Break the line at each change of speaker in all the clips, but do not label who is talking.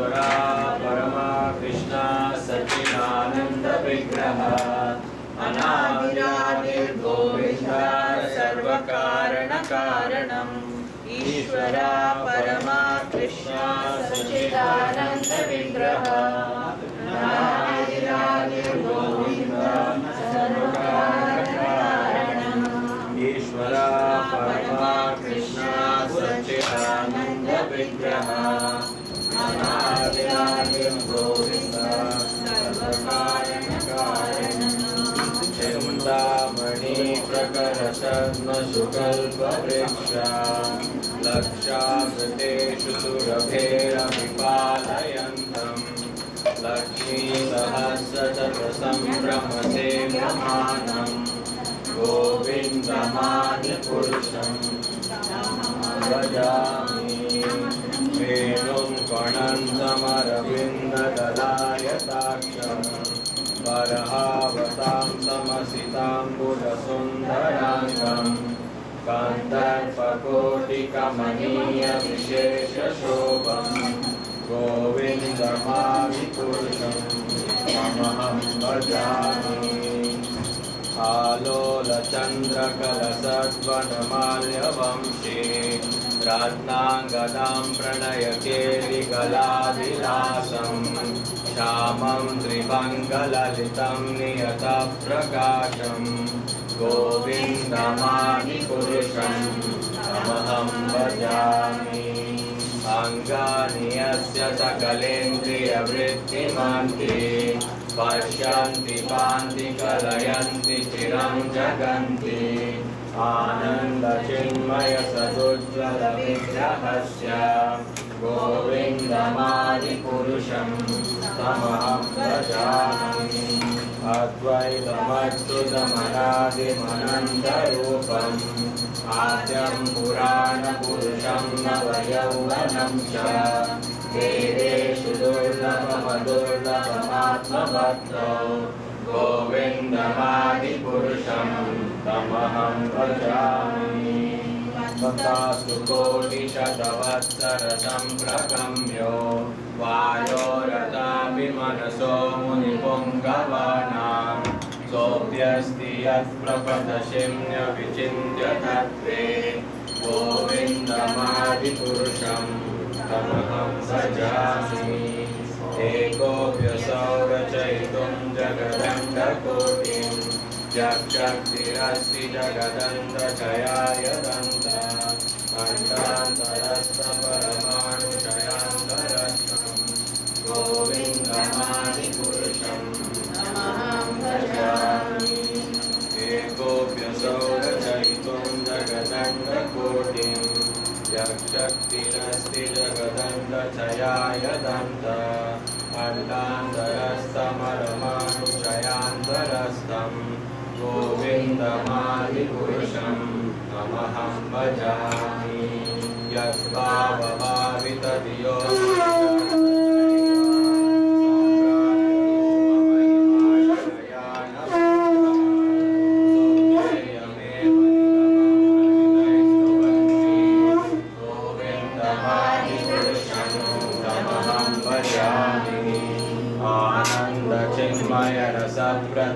ईश्वरा परमा कृष्णा सच्चिदानंद विग्रह अनादिरादिर्गोविंदा सर्वकारण कारणम् ईश्वरा परमा कृष्णा सच्चिदानंद विग्रह अनादिरादिर्गोविंदा सर्वकारण कारणम् ईश्वरा परमा कृष्णा सच्चिदानंद विग्रह अनादिरादिर्गोविंदा सर्वकारण कारणम् चिन्तामणि प्रकरशद्मशुकल्पवृक्षा लक्षामृतेषु सुरभेरभिपालयन्तम् लक्ष्मीसहस्रशतसम्भ्रमसेव्यमानम् गोविन्दमादिपुरुषं भजामि वेणुं कणन्तमरविन्ददलायताक्षम् बर्हावतां समसिताम्बुजसुन्दराङ्गम् कन्दर्पकोटिकमनीयविशेषशोभम् गोविन्दमादिपुरुषं तमहं भजामि आलोलचन्द्रकलसद्वनमाल्यवंशे रत्नाङ्गदां प्रणयकेलिकलाविलासम् श्यामं त्रिभङ्गललितं नियतप्रकाशं गोविन्दमादिपुरुषं तमहं भजामि अङ्गानि यस्य सकलेन्द्रियवृत्तिमन्ति पश्यन्ति पान्ति कलयन्ति चिरं जगन्ति आनन्दचिन्मयसदुज्ज्वलविग्रहस्य गोविन्दमादिपुरुषं तमहं भजामि अद्वैतमच्युतमनादिमनन्तरूपम् आद्यं पुराणपुरुषं नवयौवनं च वेदेषु दुर्लभमदुर्लभमात्मवत्तो गोविन्दमादिपुरुषं तमहं भजामि तथास्तु कोटिशतवत्सरसम्प्रगम्यो वायोरथापि मनसो मुनिपुङ्गवानां सोऽप्यस्ति यत्प्रपदशिम्न्यविचिन्त्य तत्त्वे गोविन्दमादिपुरुषं तमहं भजामि एकोऽप्यसौ रचयितुं जगदण्डकोटिं यक्षक्तिरस्ति जगदन्तचयाय दन्त अण्डान्तरस्थपरमाणुचयान्तरस्थं गोविन्दमादिपुरुषं तमहं भजामि एकोऽप्यसौ रचयितुं जगदण्डकोटिं यक्षक्तिरस्ति जगदण्डचयाय दन्त अण्डान्तरस्थमरमाणुचयान्तरस्थं गोविन्दमादिपुरुषं तमहं भजामि यद्भावभावितधियो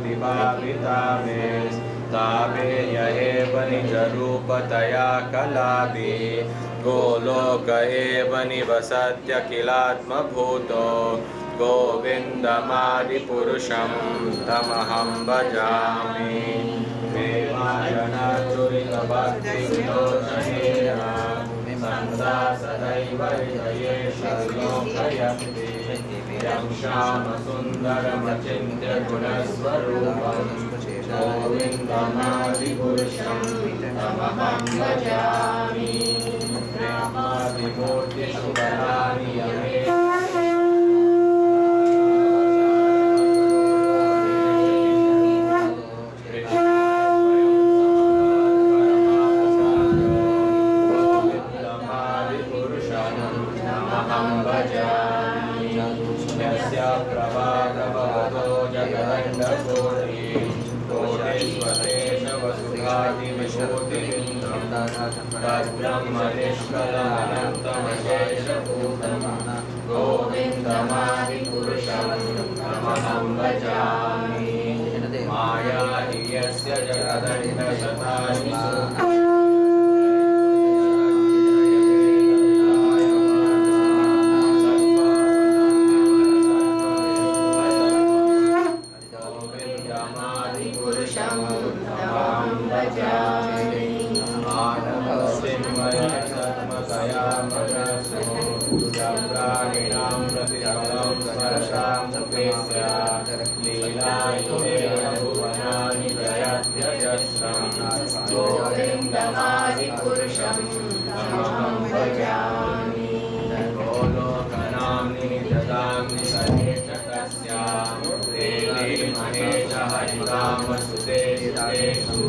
आनन्दचिन्मयरसप्रतिभावितावे तावे यहेव निजरूपतया कलाभि गोलोक एव निवसत्यखिलात्मभूतो गोविन्दमादिपुरुषं तमहं भजामि प्रेमायणाचुरितभक्तिविलोचनेन सन्ता सदैव हृदयेषु लोकयन्ति यं श्यामसुन्दरमचिन्त्य गुणस्वरूपं गोविन्दमादिपुरुषं तमहं भजामि प्रेमादिमूर्तिषु बलानि यमे तद्ब्रह्मनिष्कलमनन्तमशेषभूतं गोविन्द गोविन्दमादिपुरुषं तमहं भजामि माया हि यस्य जगदण्डशतानिषु गोविन्दमादिपुरुषं तमहं भजामि मानवसिंहयात्मकया मनसो प्राणिनां प्रतिफलं स्पर्शां सुपेत्य लीलायुधेन भुवनानि जयत्यजस्रं गोविन्दमादिपुरुषं तमहं भजामि गोलोकनाम्नि ददामि सनेच तस्यां देवी महेशहरितामसुते सुतेषु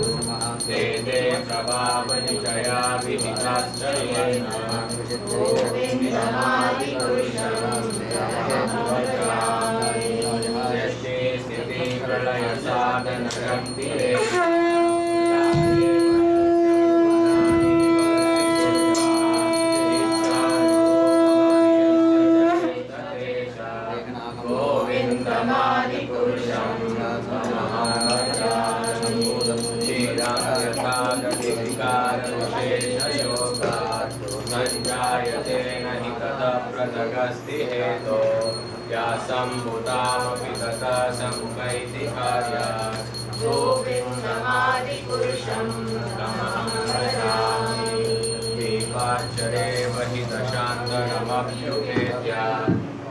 ते ते प्रभावनिचया विहिताश्च येन गोविन्दमादिपुरुषं तमहं भजामि यष्टे स्थिति प्रलयसाधनशक्तिरे गोविन्दमादिपुरुषं तमहं भजामि क्षीरायथागतिविकारविशेषयोगात् सञ्जायते न हि ततः पृथगस्ति हेतो या सम्भुतामपि तथा समुपैति कार्यात् गोविन्दमादिपुरुषं तमहं भजामि दीपाक्षरे वहि दशान्तरमभ्युपेत्य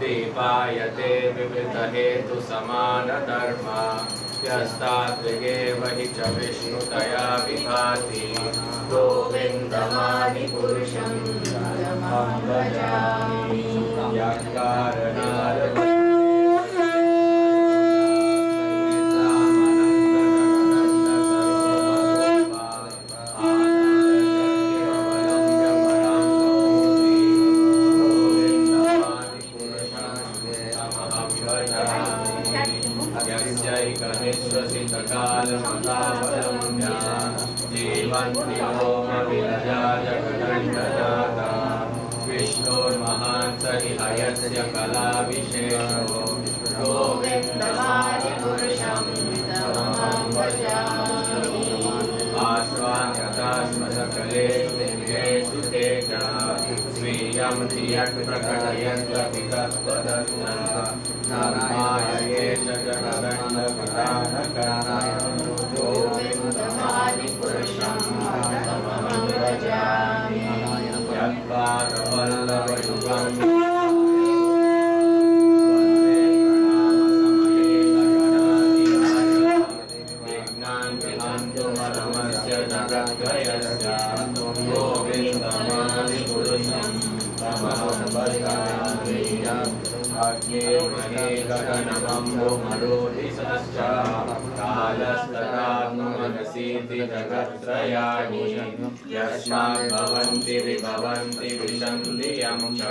दीपायते विवृतहेतु समानधर्मा यस्तात्विगेव हि च विष्णुतया विभाति गोविन्दमादिपुरुषं तमहं भजामि यत्कारणात् यस्यैकनिश्वसितकालमतावलम्ब्या जीवन्ति होमविरजा जगदण्डजाता विष्णोर्महान् स हि हयस्य कलाविशेषो गोविन्दमादिपुरुषं तमहं भजामि आश्वान्यताश्मसकलेषु ते च स्वीयं धियत्प्रकटयन्त्वपि तत्त्वदन्ता नारायणेश जगदण्डविधानकर्ता गोविन्दमादिपुरुषं तमहं भजामि यत्पादवल्लभयुगं गोविन्दमादिपुरुषं तमहं भजामि अग्ने महे गगनमम्बुमरोधिसश्च कालस्तदात्मनसीति जगत्त्रयाणि यस्माद्भवन्ति विभवन्ति विशन्ति यं च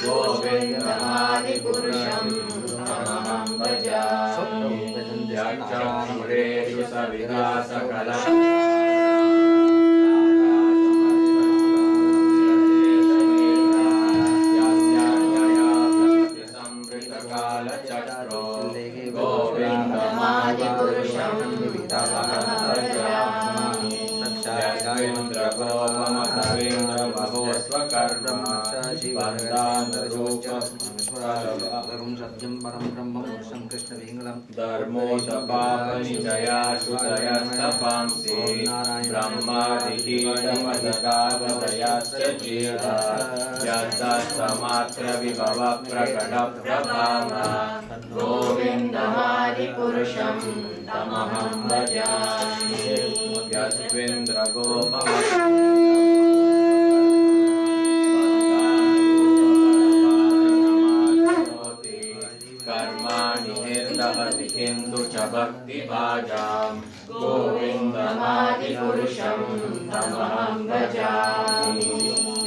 गोविन्दमादिपुरुषं तमहं भजामि यच्चक्षुरेषु सविलासकला गोविन्दमादिपुरुषं तमहं भजामि यस्मिन्द्रगोममथवेन्द्रमहोस्वकर्मा वरदानरूपं सत्यं परं ब्रह्म पुरुषं कृष्णविङ्गलं धर्मोऽसपापनिचयाशुतयस्तपांसि ब्रह्मादिकीटमदगावदयाश्च जीवा यद्दस्तमात्रविभवप्रकटप्रभामा गोविन्दमादिपुरुषं तमहं भजामि यस्मिन्द्रगोपम कर्माणि निर्दहति किन्तु च भक्तिभाजां गोविन्दमादिपुरुषं तमहं भजामि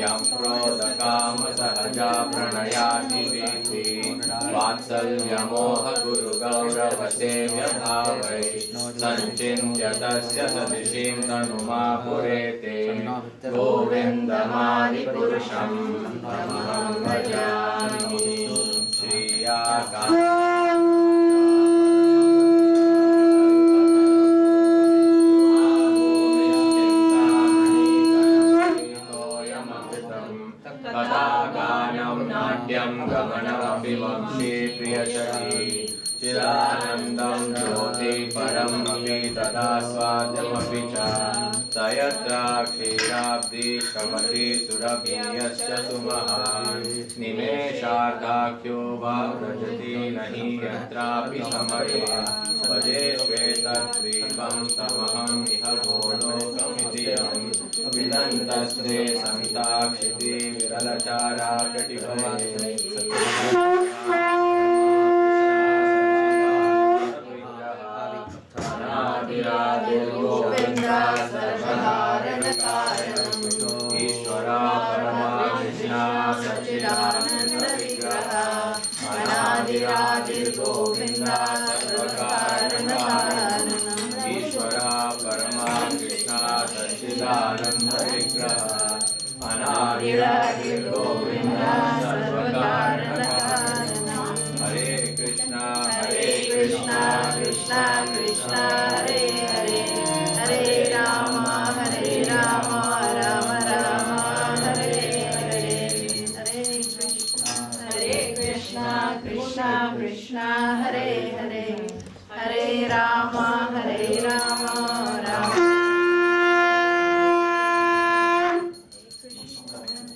यं क्रोधकामसहजा प्रणयादिवेति वात्सल्यमोहगुरुगौरवसेव्यभावै सञ्चिन्त्य तस्य सदिशिं तनुमापुरेते गोविन्दमादिपुरुषं तमहं भजामि
कथागानं नाट्यं गमनमपि वंशे प्रियसखी चिदानन्दं ज्योति परमपि तदा स्वाद्यमपि च तयत्र क्षीराब्धि श्रवति सुरभियश्च सुमहान् निमेषार्धाख्यो वा व्रजति नहि यत्रापि समये भजे श्वेतद्वीपं तमहम् इह गोलोकमिति यम् विदन्तस्ते सन्ताक्षिति विरलचारा कटिभये
गोविन्दा सर्वकारणकारणम्
ईश्वरा परमा कृष्णा
सच्चिदानन्द विग्रह अनादिरादिर्गोविन्दा सर्वकारणकारणम्
ईश्वरा परमा कृष्णा सच्चिदानन्द विग्रह अनादिरादिर्गोविन्दा सर्वकारणकारणम् हरे कृष्णा कृष्णा कृष्णा हरे हरे हरे राम राम राम हरे हरे
हरे कृष्णा कृष्णा कृष्णा हरे हरे हरे राम राम राम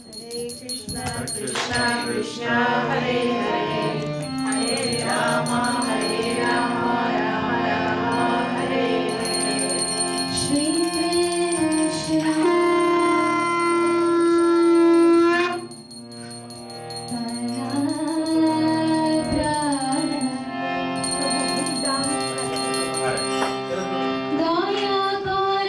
हरे कृष्णा कृष्णा कृष्णा हरे हरे हरे राम राम राम हरे हरे श्री कृष्ण दया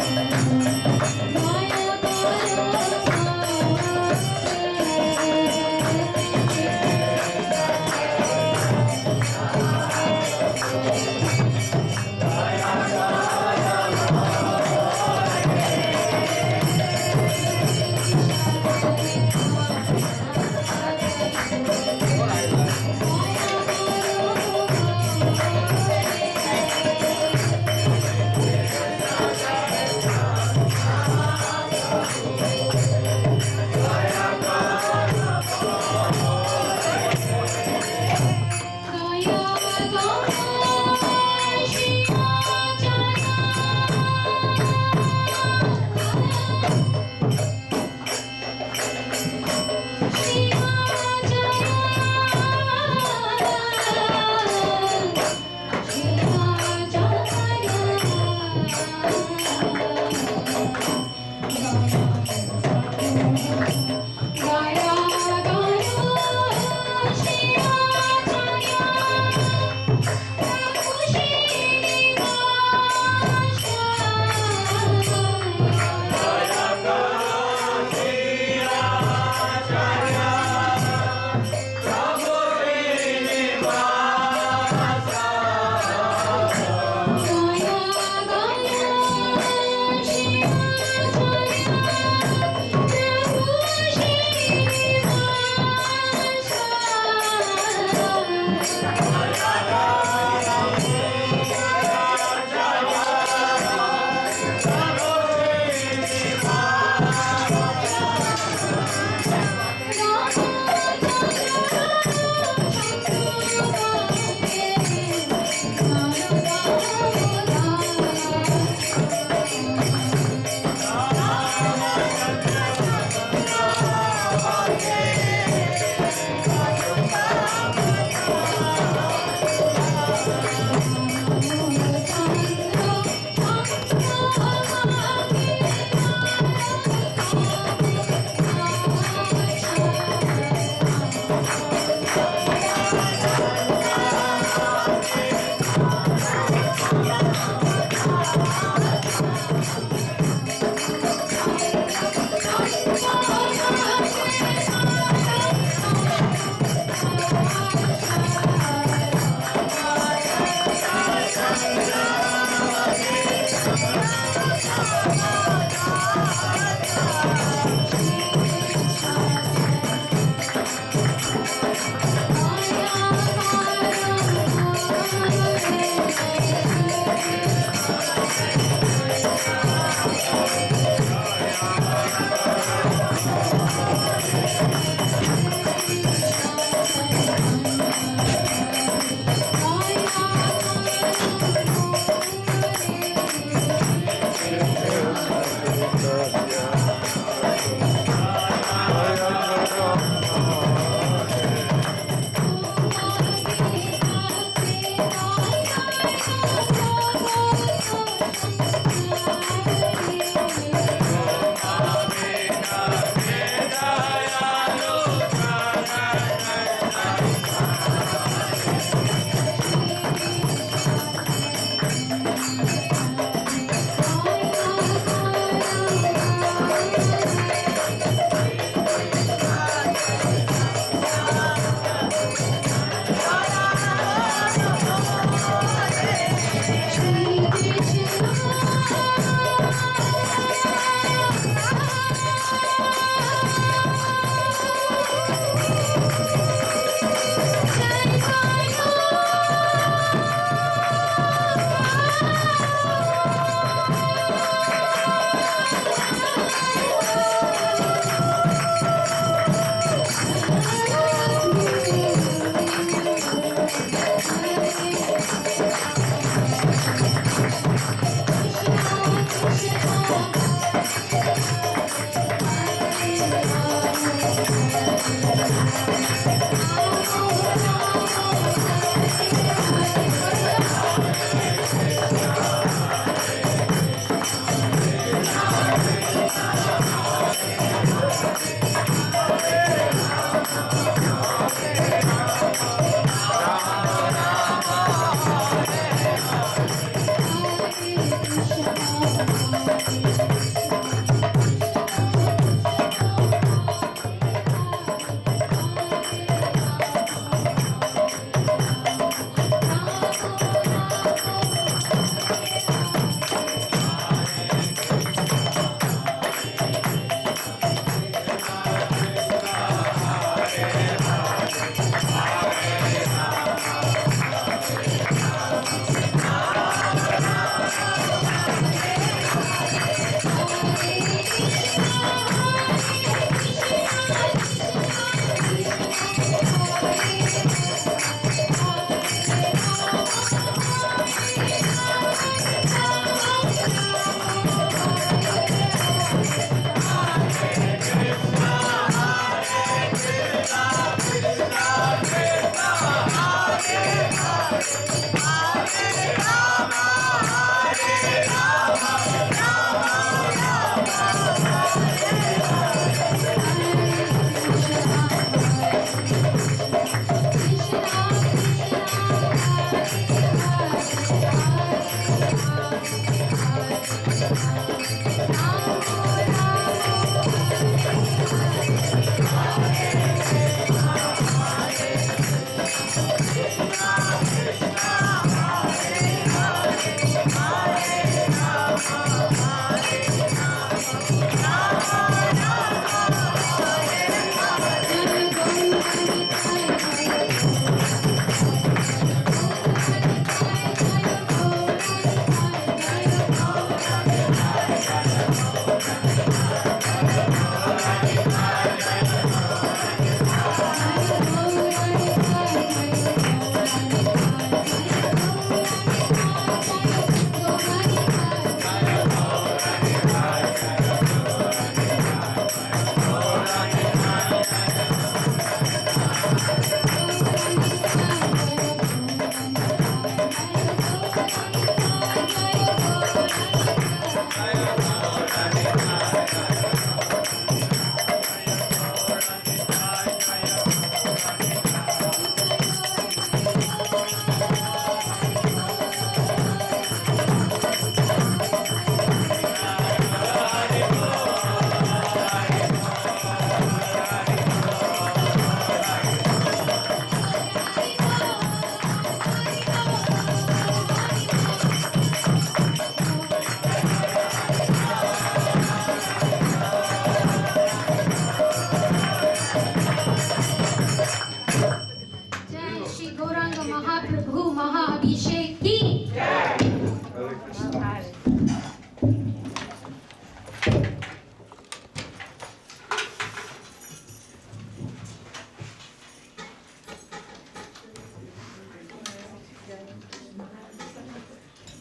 Thank you.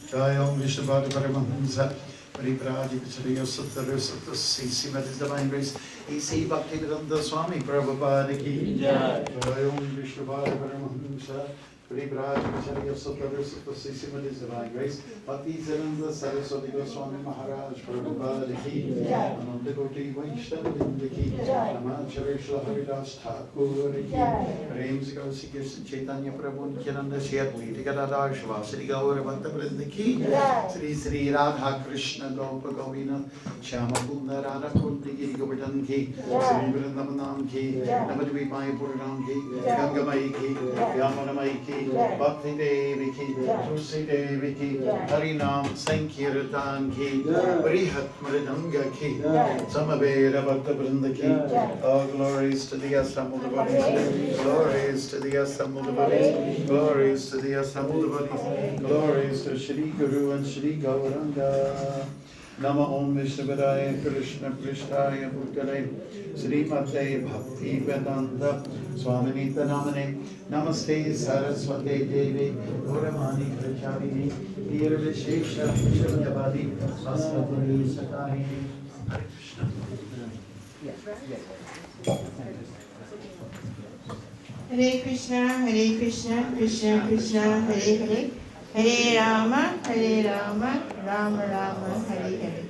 Jayam Vishnavada Paramahamsa Paripradi Vichariya Suttara Sutta Sisi Met His Divine Grace E.C. Bhaktivedanta Swami Prabhupada Ki Jayam Vishnavada Paramahamsa Paripradi Vichariya Suttara Sutta Sisi Met His Divine Grace Bhaktivedanta Saraswati Goswami Maharaj Prabhupada Ki Ananda Koti Vaishnavadinda Ki Namacharya Shri Haridas Thakur Ki Prem Sikasi Kirtan Chaitanya Prabhu Nityananda Shri Gadadhar Shri GAURA Bhakta Vrinda Ki Sri Sri Radha Krishna Gopa Govina Shyama Kunda Radha Kundi Giri Govardhan Ki Sri Vrindavanam Ki Namadvi Mai Purnam Ki Ganga Mai Ki Yamana Mai Ki Bhakti Devi Ki Tulsi Devi Ki Harinam Sankirtan Ki Brihat Mridanga Ki Samaveda Bhakta Vrinda Ki all glories to the assembled devotees, glories to the assembled devotees, glories to the assembled devotees, glories to Shri Guru and Shri Gauranga. Nama Om Vishnupadaya Krishna Krishnaya Bhutale Srimate Bhakti Vedanta Swaminita Namane Namaste Saraswate Devi Gauramani Prachavini Nirvishesha Shunyavadi Asvatani Sakahini Hare Krishna.
Hare Krishna, Krishna Krishna, Hare Hare, Hare Rama, Rama Rama, Hare Hare.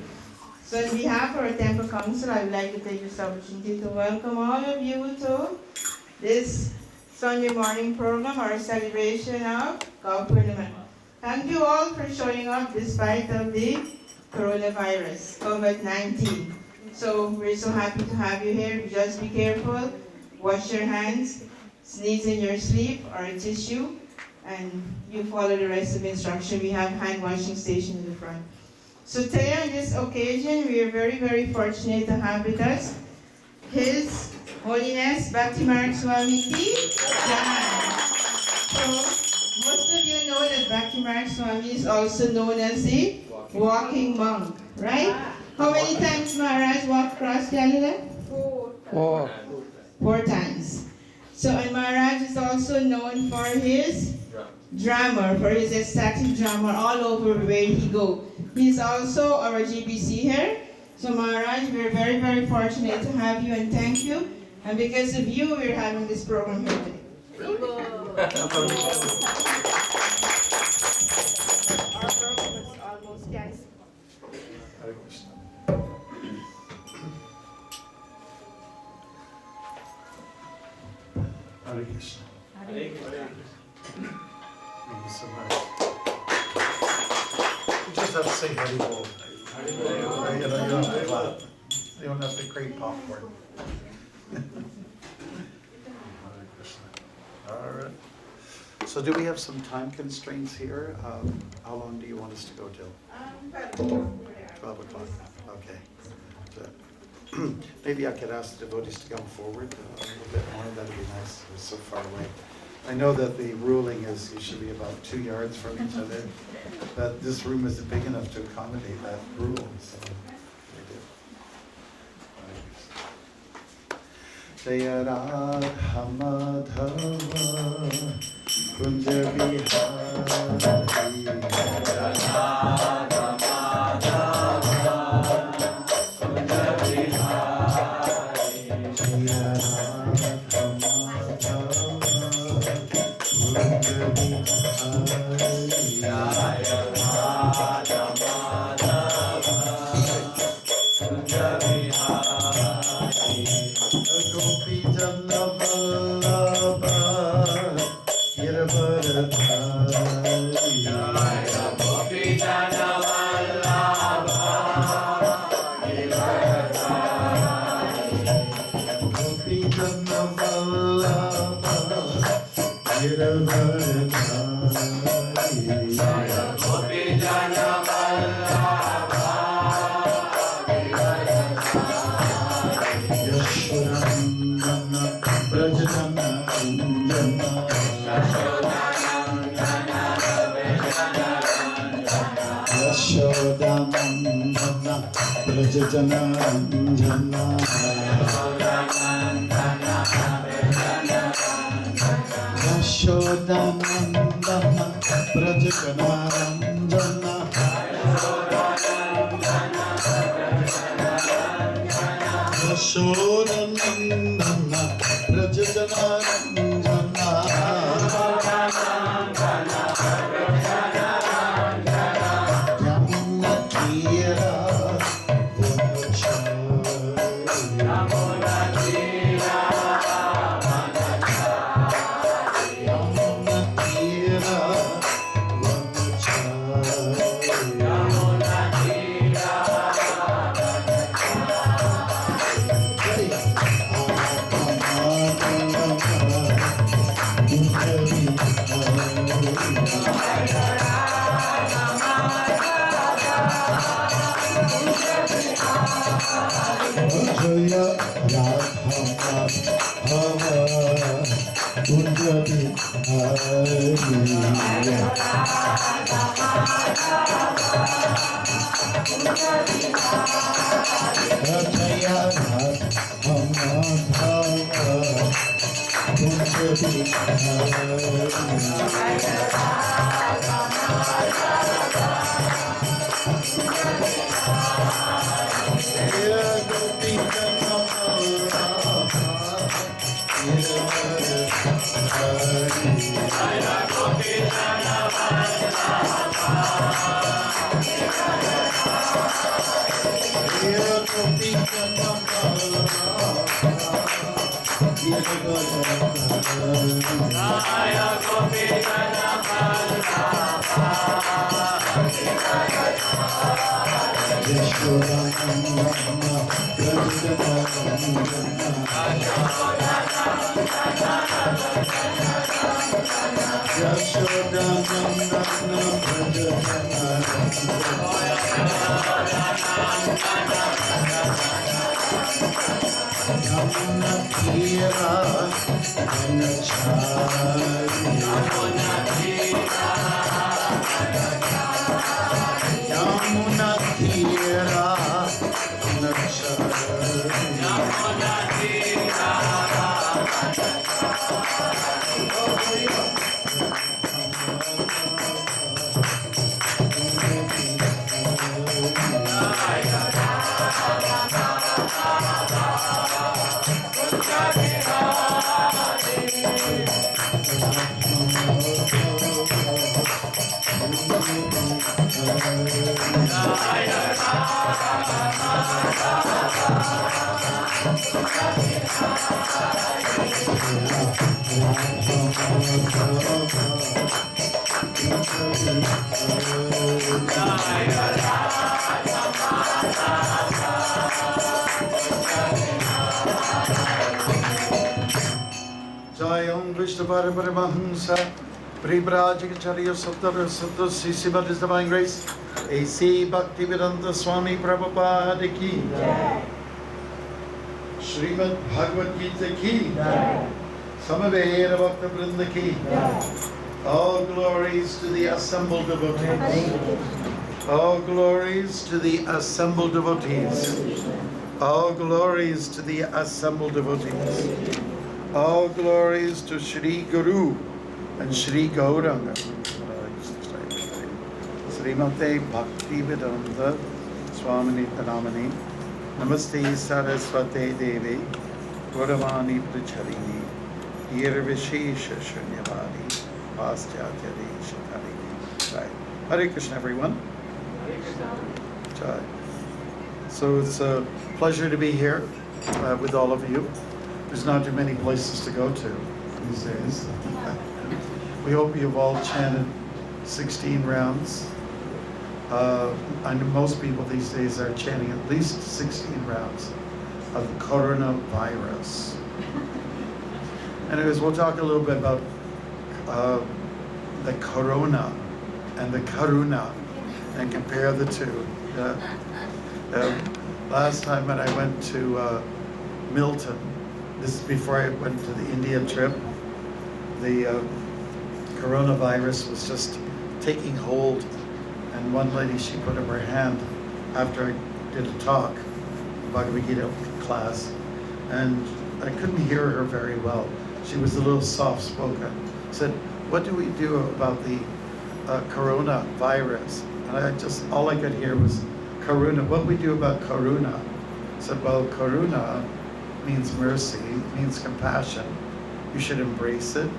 So on behalf of our Temple Council, I would like to take this opportunity to welcome all of you to this Sunday morning program, our celebration of PURNIMA. Thank you all for showing up despite of the coronavirus, COVID-19. So we're so happy to have you here. Just be careful, wash your hands, sneeze in your sleep or a tissue, and you follow the rest of the instruction. We have hand washing station in the front. So today on this occasion, we are very, very fortunate to have with us His Holiness Bhakti Marg Swami Ki Jai. So most of you know that Bhakti Marg Swami is also known as the walking monk, right? How many times Maharaj walked across Canada? 4 times. So, and Maharaj is also known for his drama, for his ecstatic drama all over where he go. He's also our GBC here. So Maharaj, we're very, very fortunate to have you and thank you. And because of you, we're having this program here today. Our program is almost canceled.
Hare Krishna. Hare Krishna. Thank you so much. You just have to say Hare Bol. You don't have to clap. You don't have to crave popcorn. Hare Krishna. All right. So do we have some time constraints here? How long do you want us to go till? 12 o'clock. Okay. So, maybe I could ask the devotees to come forward a little bit more. That would be nice. We're so far away. I know that the ruling is you should be about 2 yards from each other, but this room isn't big enough to accommodate that rule. So we do. Jaya Radha Madhava Kunja Vihari Radha Jaya Radha Madhava Jayam Vishnavara Paramahamsa, Pribrajacharya Sattva Sattva Sisimat His Divine Grace, A.C. Bhaktivedanta Swami Prabhupada ki, Srimad Bhagavad Gita ki, Samaveda Bhakta Vrinda ki, all glories to the assembled devotees. All glories to the assembled devotees. All glories to the assembled devotees. All glories to Shri Guru and Shri Gauranga. Srimate Bhaktivedanta Swamini Tanamani. Namaste Saraswate Devi. Gauravani Pracharini. Irvishesha Shunyavadi. Paschatya Deshatari. Right. Hare Krishna, everyone. Jai. So it's a pleasure to be here with all of you. There's not too many places to go to these days. We hope you've all chanted 16 rounds. I know most people these days are chanting at least 16 rounds of the coronavirus. Anyways, we'll talk a little bit about the Corona and the Karuna and compare the two. Last time when I went to Milton, this is before I went to the India trip, the coronavirus was just taking hold, and one lady, she put up her hand after I did a talk, Bhagavad Gita class, and I couldn't hear her very well. She was a little soft-spoken. Said, what do we do about the coronavirus? And all I could hear was Karuna. What do we do about Karuna? I said, well, Karuna means mercy, means compassion. You should embrace it.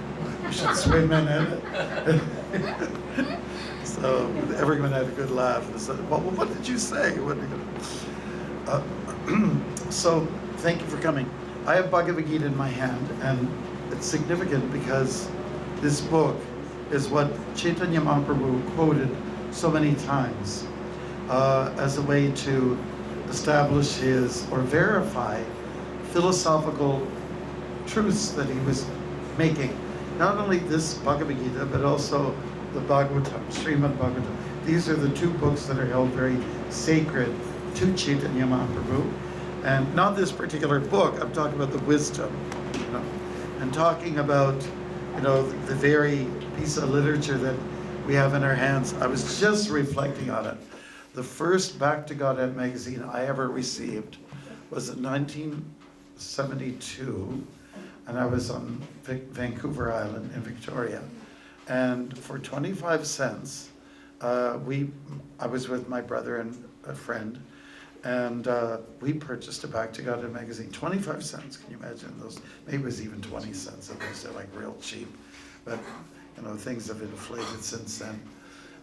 You should swim in it. So everyone had a good laugh. And said, well, what did you say? So thank you for coming. I have Bhagavad Gita in my hand, and it's significant because this book is what Chaitanya Mahaprabhu quoted so many times as a way to establish his or verify philosophical truths that he was making. Not only this Bhagavad Gita, but also the Bhagavatam, Srimad Bhagavatam. These are the two books that are held very sacred to Chaitanya Mahaprabhu. And not this particular book, I'm talking about the wisdom, and talking about, the very piece of literature that we have in our hands. I was just reflecting on it. The first Back to Godhead magazine I ever received was in 1972, and I was on Vancouver Island in Victoria. And for 25 cents, I was with my brother and a friend, and we purchased a Back to Godhead magazine. 25 cents, can you imagine those? Maybe it was even 20 cents, and those are like real cheap. But, things have inflated since then.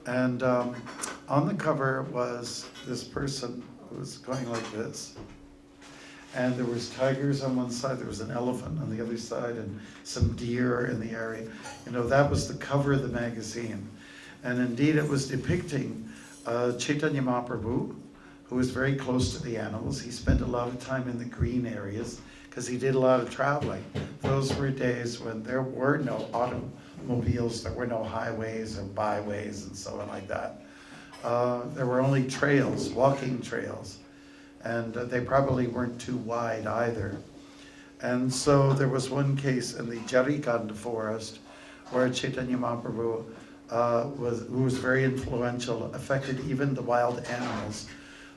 And on the cover was this person who was going like this. And there was tigers on one side, there was an elephant on the other side, and some deer in the area. That was the cover of the magazine. And indeed, it was depicting Chaitanya Mahaprabhu, who was very close to the animals. He spent a lot of time in the green areas because he did a lot of traveling. Those were days when there were no automobiles, there were no highways or byways and so on like that. There were only trails, walking trails, and they probably weren't too wide either. And so there was one case in the Jarikanda forest where Chaitanya Mahaprabhu, who was very influential, affected even the wild animals.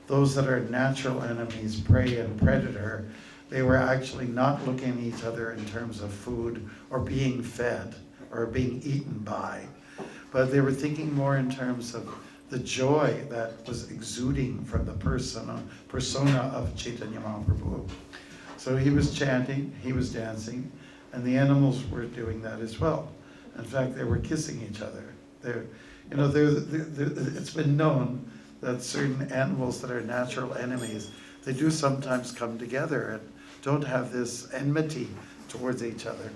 Those that are natural enemies, prey and predator, they were actually not looking at each other in terms of food or being fed or being eaten by, but they were thinking more in terms of the joy that was exuding from the persona of Chaitanya Mahaprabhu. So he was chanting, he was dancing, and the animals were doing that as well. In fact, they were kissing each other. It's been known that certain animals that are natural enemies, they do sometimes come together and don't have this enmity towards each other.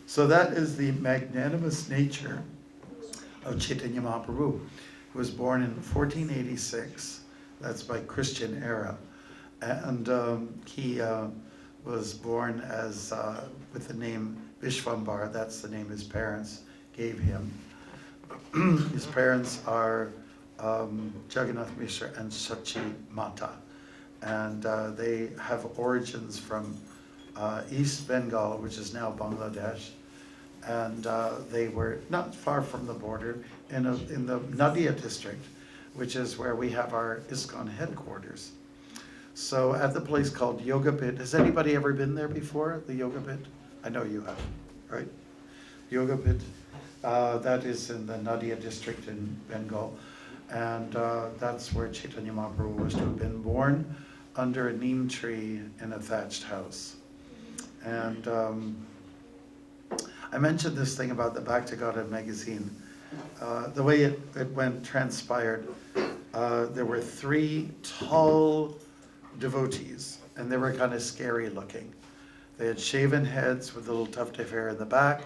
So that is the magnanimous nature of Chaitanya Mahaprabhu, who was born in 1486. That's by Christian era. And he was born as with the name Vishvambar. That's the name his parents gave him. His parents are Jagannath Mishra and Sachi Mata. And they have origins from East Bengal, which is now Bangladesh. And they were not far from the border in the Nadia district, which is where we have our ISKCON headquarters. So at the place called Yoga Pit, has anybody ever been there before, the Yoga Pit? I know you have, right? Yoga Pit, that is in the Nadia district in Bengal. And that's where Chaitanya Mahaprabhu was to have been born, under a neem tree in a thatched house. And I mentioned this thing about the Back to Godhead magazine. The way it transpired, there were 3 tall devotees, and they were kind of scary looking. They had shaven heads with a little tuft of hair in the back.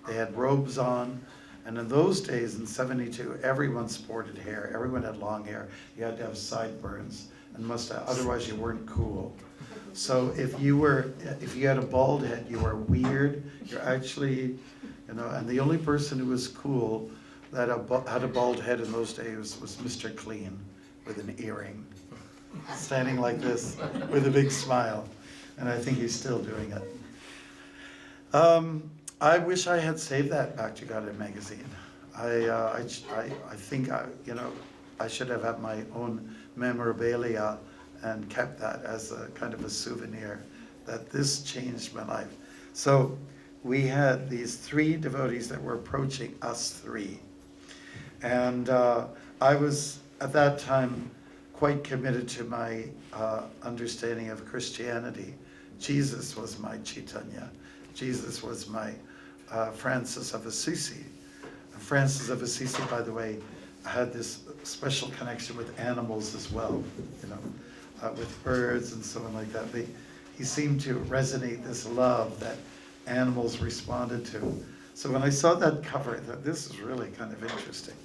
They had robes on. And in those days, in 72, everyone sported hair. Everyone had long hair. You had to have sideburns and mustache, otherwise you weren't cool. So if you had a bald head, you were weird. You're actually, and the only person who was cool that had a bald head in those days was Mr. Clean with an earring, standing like this with a big smile, and I think he's still doing it. I wish I had saved that Back to God magazine. I think I should have had my own memorabilia and kept that as a kind of a souvenir that this changed my life. So we had these 3 devotees that were approaching us 3. And I was, at that time, quite committed to my understanding of Christianity. Jesus was my Chaitanya. Jesus was my Francis of Assisi. Francis of Assisi, by the way, had this special connection with animals as well, with birds and so on like that. He seemed to resonate this love that animals responded to. So when I saw that cover, I thought, this is really kind of interesting.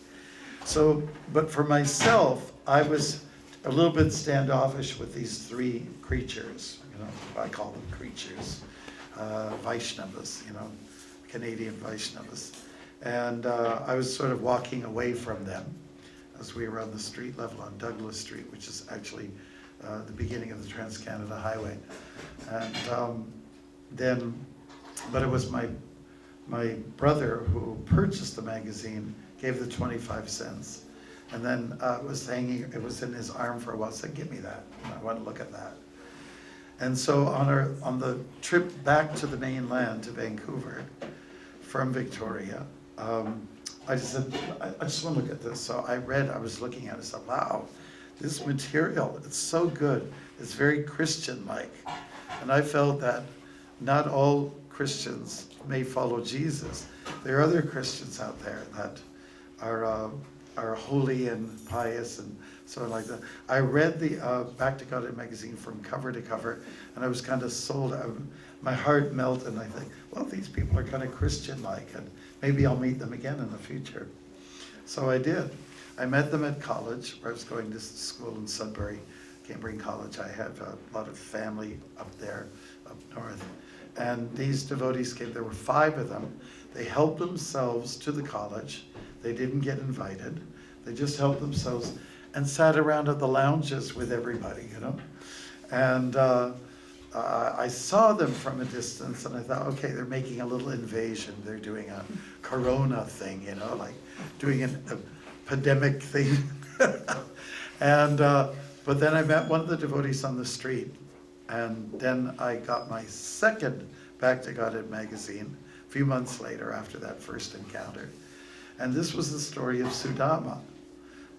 So, but for myself, I was a little bit standoffish with these 3 creatures. I call them creatures, Vaishnavas, Canadian Vaishnavas. And I was sort of walking away from them as we were on the street level on Douglas Street, which is actually the beginning of the Trans-Canada Highway. And but it was my brother who purchased the magazine, gave the 25 cents, and then it was in his arm for a while, said, give me that, I want to look at that. And so on the trip back to the mainland, to Vancouver, from Victoria, I just said, I just want to look at this. So I was looking at it, I said, wow, this material, it's so good. It's very Christian-like. And I felt that not all Christians may follow Jesus. There are other Christians out there that are holy and pious and so on like that. I read the Back to God magazine from cover to cover, and I was kind of sold. My heart melted, and I think, well, these people are kind of Christian-like, and maybe I'll meet them again in the future. So I did. I met them at college, where I was going to school in Sudbury, Cambridge College. I have a lot of family up there, up north. And these devotees came, there were 5 of them. They helped themselves to the college. They didn't get invited. They just helped themselves and sat around at the lounges with everybody, And I saw them from a distance, and I thought, okay, they're making a little invasion. They're doing a corona thing, like doing a pandemic thing. And but then I met one of the devotees on the street, and then I got my second Back to God magazine a few months later after that first encounter. And this was the story of Sudama.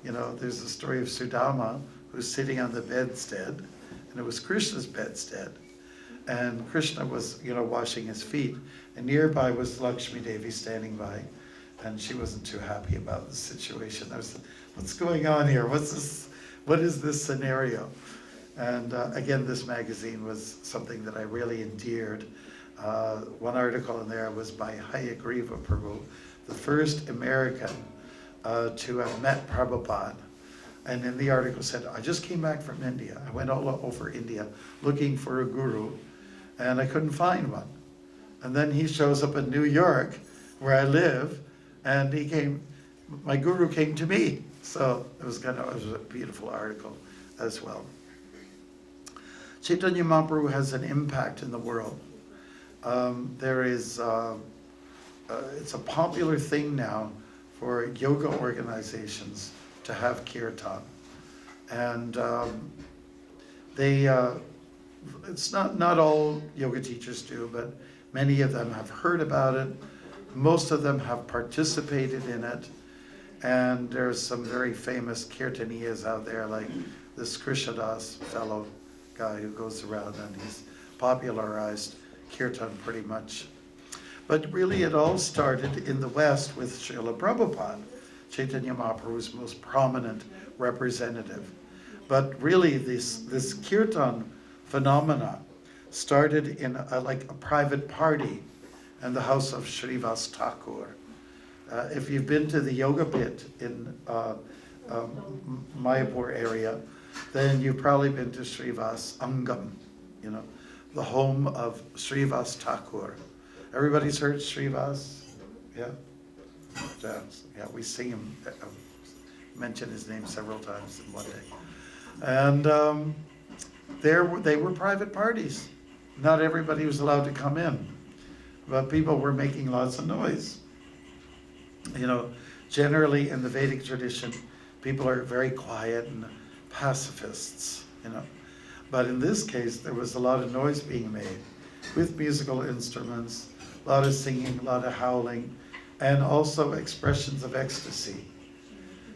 There's the story of Sudama who's sitting on the bedstead, and it was Krishna's bedstead. And Krishna was, washing his feet. And nearby was Lakshmi Devi standing by, and she wasn't too happy about the situation. I was, what's going on here? What's this? What is this scenario? And again, this magazine was something that I really endeared. One article in there was by Hayagriva Prabhu, the first American to have met Prabhupada. And in the article said, I just came back from India. I went all over India looking for a guru, and I couldn't find one. And then he shows up in New York, where I live, and my guru came to me. So it was a beautiful article as well. Chaitanya Mahaprabhu has an impact in the world. It's a popular thing now for yoga organizations to have kirtan. And it's not all yoga teachers do, but many of them have heard about it. Most of them have participated in it. And there's some very famous kirtaniyas out there, like this Krishnadas fellow guy who goes around, and he's popularized kirtan pretty much. But really it all started in the West with Srila Prabhupada, Chaitanya Mahaprabhu's most prominent representative. But really this kirtan phenomena started in a private party in the house of Srivas Thakur. If you've been to the yoga pit in Mayapur area, then you've probably been to Srivas Angam, the home of Srivas Thakur. Everybody's heard Srivas? Yeah. Yeah, we see him, mention his name several times in one day. And they were private parties. Not everybody was allowed to come in, but people were making lots of noise. You know, generally in the Vedic tradition, people are very quiet and pacifists, you know. But in this case, there was a lot of noise being made with musical instruments, a lot of singing, a lot of howling, and also expressions of ecstasy.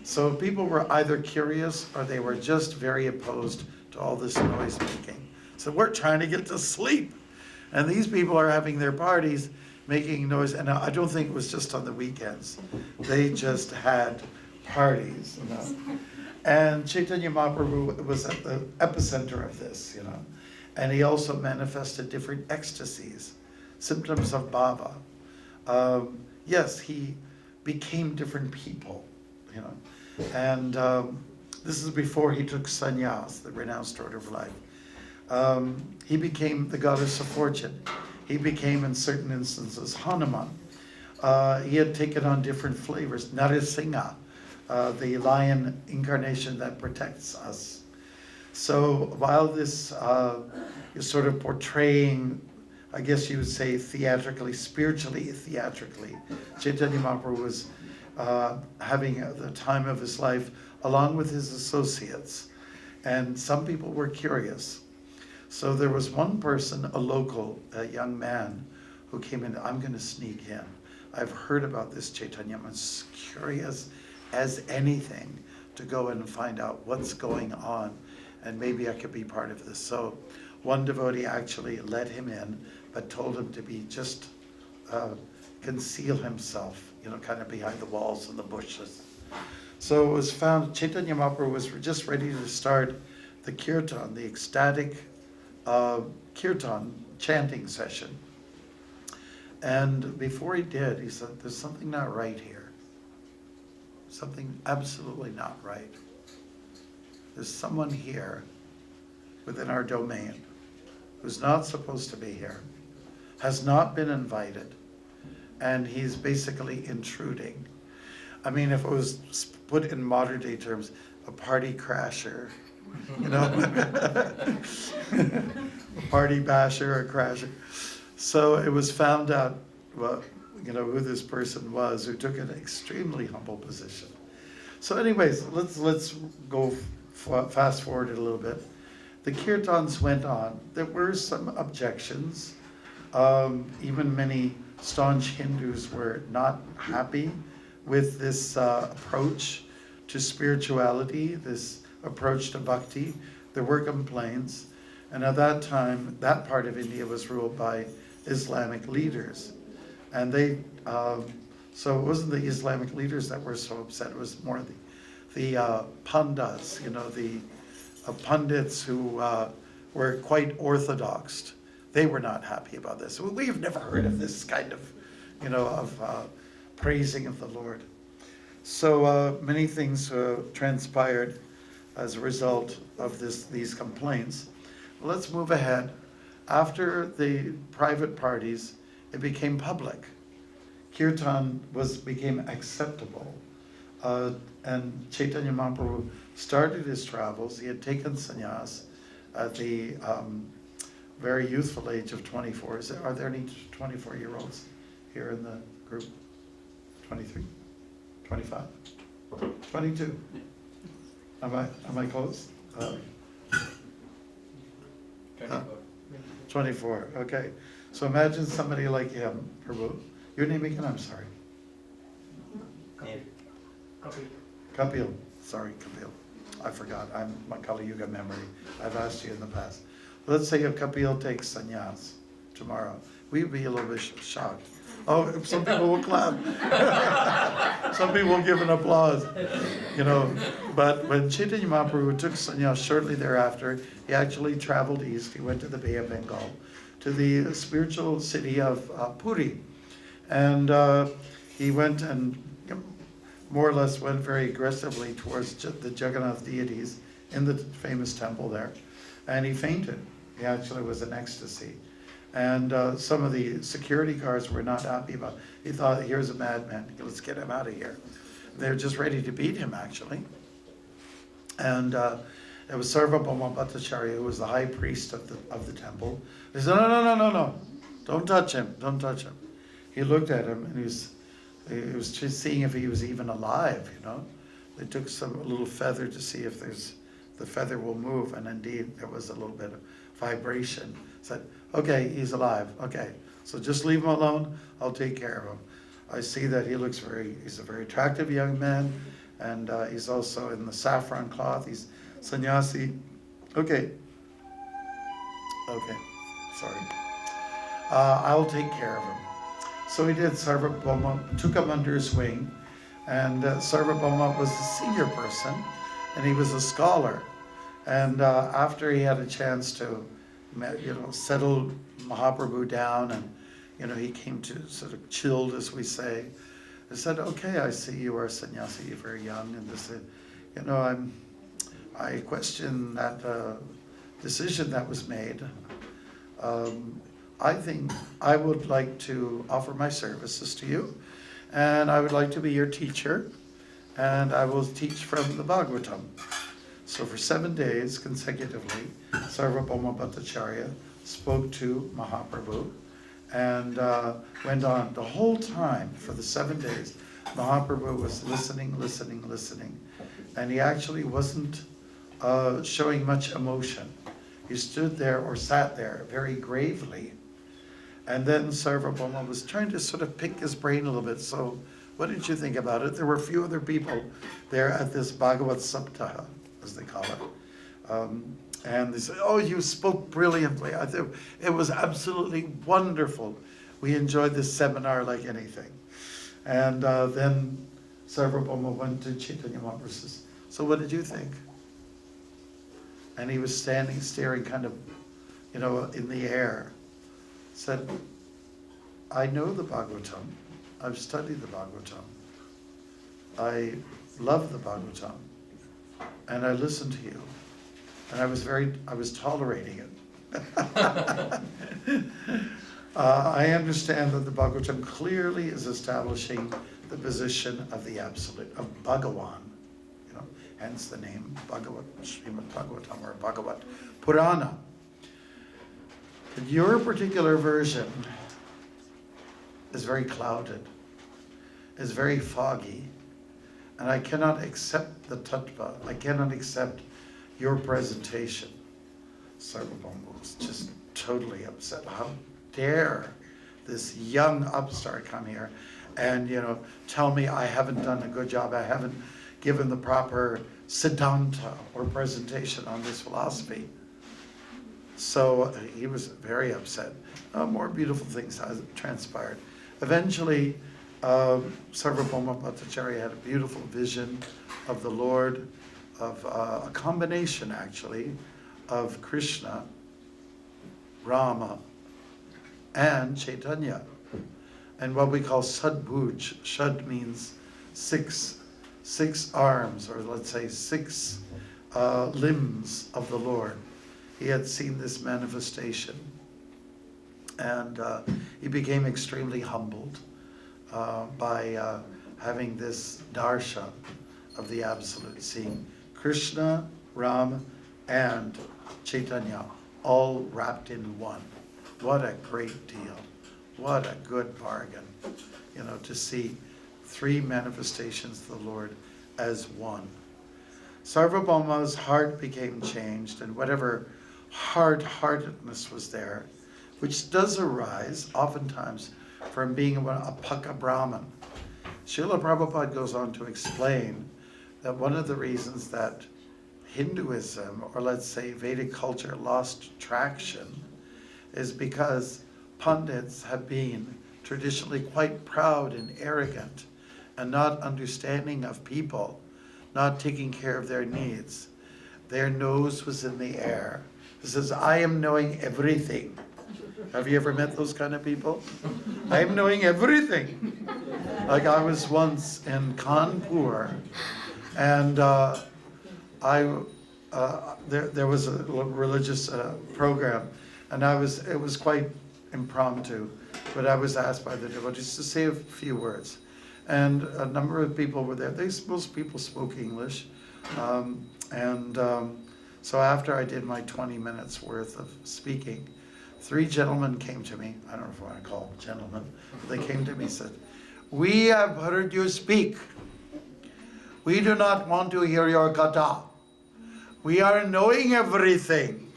So people were either curious or they were just very opposed to all this noise making. So we're trying to get to sleep. And these people are having their parties making noise. And I don't think it was just on the weekends. They just had parties, you know. And Chaitanya Mahaprabhu was at the epicenter of this, you know. And he also manifested different ecstasies, symptoms of bhava. Yes, he became different people, you know. And this is before he took sannyas, the renounced order of life. He became the goddess of fortune. He became, in certain instances, Hanuman. He had taken on different flavors. Narasimha, the lion incarnation that protects us. So while this is sort of portraying, I guess you would say theatrically, spiritually theatrically, Chaitanya Mahaprabhu was having the time of his life along with his associates. And some people were curious. So there was one person, a local, a young man, who came in. I'm going to sneak in. I've heard about this Chaitanya. I'm as curious as anything to go and find out what's going on, and maybe I could be part of this. So one devotee actually let him in, but told him to be just conceal himself, you know, kind of behind the walls and the bushes. So it was found Chaitanya Mahaprabhu was just ready to start the kirtan, the ecstatic kirtan chanting session. And before he did, he said, there's something not right here. Something absolutely not right. There's someone here within our domain who's not supposed to be here, has not been invited, and he's basically intruding. I mean, if it was put in modern day terms, a party crasher, you know, a party basher, a crasher. So it was found out, well, you know, who this person was, who took an extremely humble position. So anyways, let's go fast forward it a little bit. The kirtans went on. There were some objections. Even many staunch Hindus were not happy with this approach to spirituality, this approach to bhakti. There were complaints. And at that time, that part of India was ruled by Islamic leaders. And they, so it wasn't the Islamic leaders that were so upset, it was more the pandas, you know, the pundits who were quite orthodox. They were not happy about this. We've never heard of this kind of, you know, of praising of the Lord. So many things transpired as a result of these complaints. Let's move ahead. After the private parties, it became public. Kirtan became acceptable. And Chaitanya Mahaprabhu started his travels. He had taken sannyas at the very youthful age of 24. Are there any 24-year-olds here in the group? 23? 25? 22? Am I close? 24, okay. So imagine somebody like him, Prabhu. Your name again, I'm sorry. Kapil. Sorry, Kapil. I forgot. I'm my Kali Yuga memory. I've asked you in the past. Let's say if Kapil takes sannyas tomorrow. We'd be a little bit shocked. Oh, some people will clap. Some people will give an applause. You know, but when Chaitanya Mahaprabhu took sannyas shortly thereafter, he actually traveled east. He went to the Bay of Bengal, to the spiritual city of Puri. And he went and more or less went very aggressively towards the Jagannath deities in the famous temple there. And he fainted. He actually was in ecstasy. And some of the security guards were not happy about it. He thought, here's a madman, let's get him out of here. They're just ready to beat him, actually. And it was Sarvabhauma Bhattacharya, who was the high priest of the temple. He said, no, don't touch him, don't touch him. He looked at him, and he was just seeing if he was even alive, you know. They took a little feather to see if the feather will move, and indeed there was a little bit of vibration. Said, okay, he's alive, okay, so just leave him alone, I'll take care of him. I see that he's a very attractive young man, and he's also in the saffron cloth, he's sannyasi. Okay, sorry. I'll take care of him. So he did. Sarvabhauma took him under his wing, and Sarvabhauma was a senior person, and he was a scholar. And after he had a chance to, settle Mahaprabhu down, and he came to sort of chilled, as we say. I said, okay, I see you are a sannyasi, you're very young, and this, I question that decision that was made. I think I would like to offer my services to you, and I would like to be your teacher, and I will teach from the Bhagavatam. So for 7 days consecutively, Sarvabhauma Bhattacharya spoke to Mahaprabhu, and went on the whole time for the 7 days. Mahaprabhu was listening, and he actually wasn't showing much emotion. He stood there or sat there very gravely. And then Sarvabhauma was trying to sort of pick his brain a little bit. So what did you think about it? There were a few other people there at this Bhagavat Saptaha, as they call it. And they said, oh, you spoke brilliantly. I think it was absolutely wonderful. We enjoyed this seminar like anything. And then Sarvabhauma went to Chaitanya Mahaprabhu and says, so what did you think? And he was standing, staring kind of, in the air. Said, I know the Bhagavatam. I've studied the Bhagavatam. I love the Bhagavatam. And I listened to you. And I was tolerating it. I understand that the Bhagavatam clearly is establishing the position of the Absolute, of Bhagavan. Hence the name Bhagavat, Srimad Bhagavatam, or Bhagavat Purana. But your particular version is very clouded, is very foggy, and I cannot accept the tattva. I cannot accept your presentation. Sarvabhauma was just totally upset. How dare this young upstart come here and tell me I haven't done a good job, I haven't given the proper siddhanta or presentation on this philosophy. So he was very upset. More beautiful things transpired. Eventually, Sarvabhauma Bhattacharya had a beautiful vision of the Lord, of a combination actually of Krishna, Rama, and Chaitanya. And what we call Sadbhuj. Shad means six arms, or let's say six limbs of the Lord. He had seen this manifestation, and he became extremely humbled by having this darshan of the Absolute, seeing Krishna, Ram, and Chaitanya all wrapped in one. What a great deal. What a good bargain, to see three manifestations of the Lord as one. Sarvabhauma's heart became changed, and whatever hard-heartedness was there, which does arise oftentimes from being a Paka Brahman. Srila Prabhupada goes on to explain that one of the reasons that Hinduism, or let's say Vedic culture, lost traction is because Pandits have been traditionally quite proud and arrogant and not understanding of people, not taking care of their needs. Their nose was in the air. It says, I am knowing everything. Have you ever met those kind of people? I am knowing everything. Like I was once in Kanpur, and there was a religious program, and it was quite impromptu, but I was asked by the devotees to say a few words. And a number of people were there. Most people spoke English. So after I did my 20 minutes worth of speaking, 3 gentlemen came to me. I don't know if I want to call them gentlemen. They came to me and said, "We have heard you speak. We do not want to hear your kata. We are knowing everything.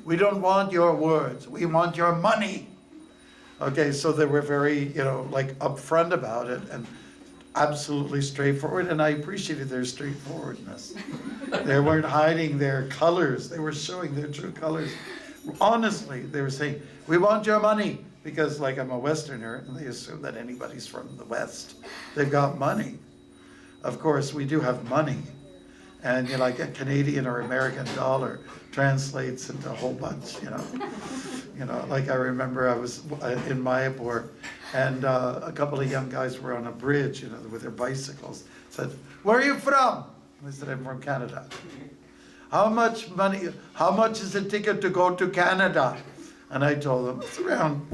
We don't want your words. We want your money." Okay, so they were very, like upfront about it and absolutely straightforward, and I appreciated their straightforwardness. They weren't hiding their colors. They were showing their true colors. Honestly, they were saying, "We want your money," because like I'm a Westerner, and they assume that anybody's from the West, they've got money. Of course, we do have money. And like a Canadian or American dollar translates into a whole bunch, like I remember I was in Mayapur, and a couple of young guys were on a bridge, with their bicycles. Said, "Where are you from?" I said, "I'm from Canada." How much is the ticket to go to Canada? And I told them, it's around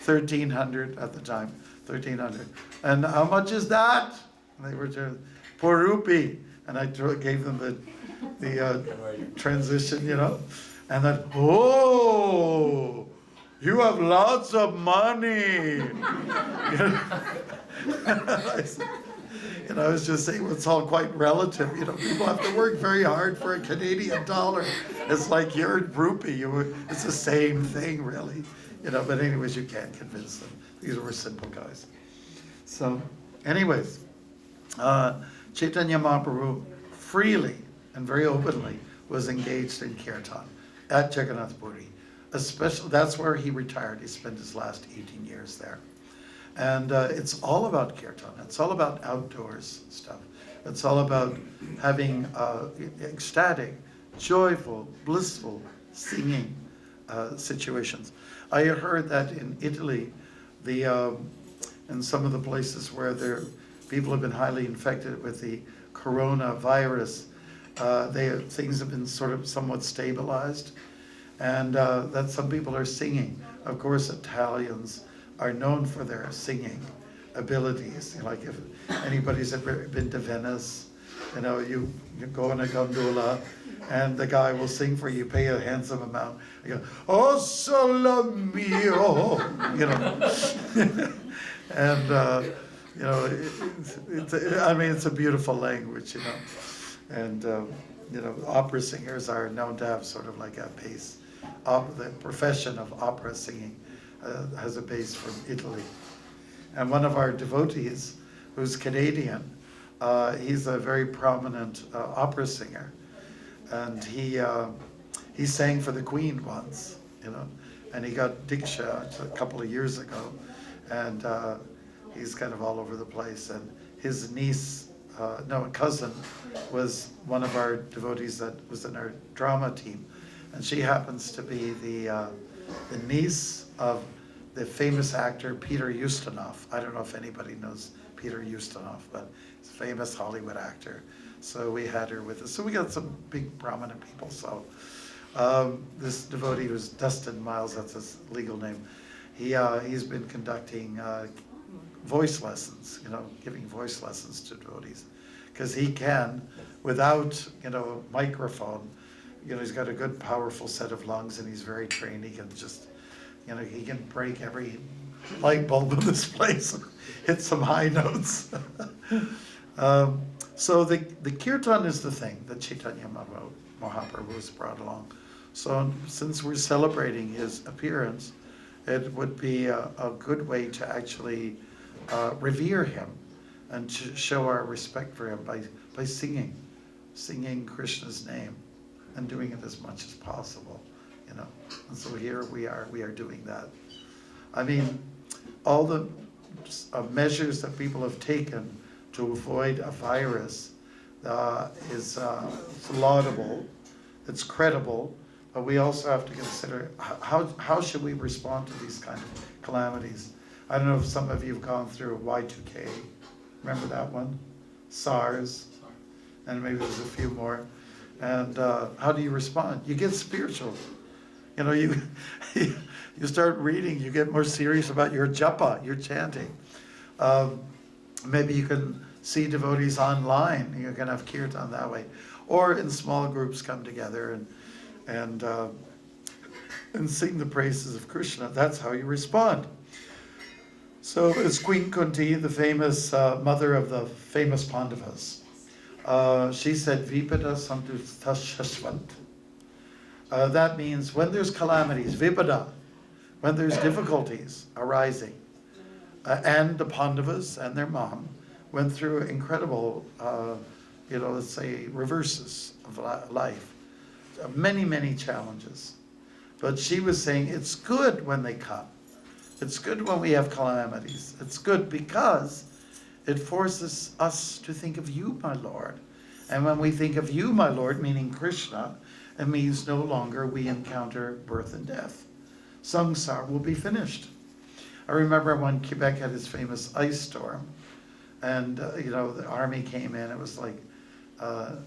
1,300 at the time, 1,300. And how much is that? And they were to, "4 rupee." And I gave them the transition, and then, "Oh, you have lots of money." I was just saying, it's all quite relative. People have to work very hard for a Canadian dollar. It's like your rupee. It's the same thing, really. But anyways, you can't convince them. These were simple guys. So, anyways, Chaitanya Mahaprabhu freely and very openly was engaged in kirtan at Jagannath Puri. Especially, that's where he retired. He spent his last 18 years there. And it's all about kirtan. It's all about outdoors stuff. It's all about having ecstatic, joyful, blissful singing situations. I heard that in Italy, in some of the places where people have been highly infected with the coronavirus, things have been sort of somewhat stabilized, and that some people are singing. Of course, Italians are known for their singing abilities. Like if anybody's ever been to Venice, you go in a gondola and the guy will sing for you, pay a handsome amount. You go, "Oh, sole mio," and it's a beautiful language, and opera singers are known to have sort of like a base. The profession of opera singing has a base from Italy. And one of our devotees, who's Canadian, he's a very prominent opera singer. And he sang for the Queen once, and he got Diksha a couple of years ago. And he's kind of all over the place. And his cousin was one of our devotees that was in our drama team. And she happens to be the niece of the famous actor Peter Ustinov. I don't know if anybody knows Peter Ustinov, but he's a famous Hollywood actor. So we had her with us. So we got some big prominent people. So this devotee was Dustin Miles, that's his legal name. He's been conducting voice lessons, giving voice lessons to devotees. Because he can, without, a microphone, he's got a good, powerful set of lungs, and he's very trained. He can just, he can break every light bulb in this place, hit some high notes. So the kirtan is the thing that Chaitanya Mahaprabhu has brought along. So since we're celebrating his appearance, it would be a good way to actually revere him and to show our respect for him by singing Krishna's name and doing it as much as possible, And so here we are doing that. I mean, all the measures that people have taken to avoid a virus is laudable, it's credible, but we also have to consider how should we respond to these kind of calamities. I don't know if some of you have gone through Y2K. Remember that one? SARS, and maybe there's a few more. And how do you respond? You get spiritual. You know, you start reading, you get more serious about your japa, your chanting. Maybe you can see devotees online. You can have kirtan that way, or in small groups come together and sing the praises of Krishna. That's how you respond. So it's Queen Kunti, the famous mother of the famous Pandavas. She said, Vipada santu tashashvant. That means when there's calamities, vipada, when there's difficulties arising. And the Pandavas and their mom went through incredible, let's say, reverses of life. Many, many challenges. But she was saying, it's good when they come. It's good when we have calamities. It's good because it forces us to think of you, my Lord. And when we think of you, my Lord, meaning Krishna, it means no longer we encounter birth and death. Samsara will be finished. I remember when Quebec had its famous ice storm, and the army came in. It was like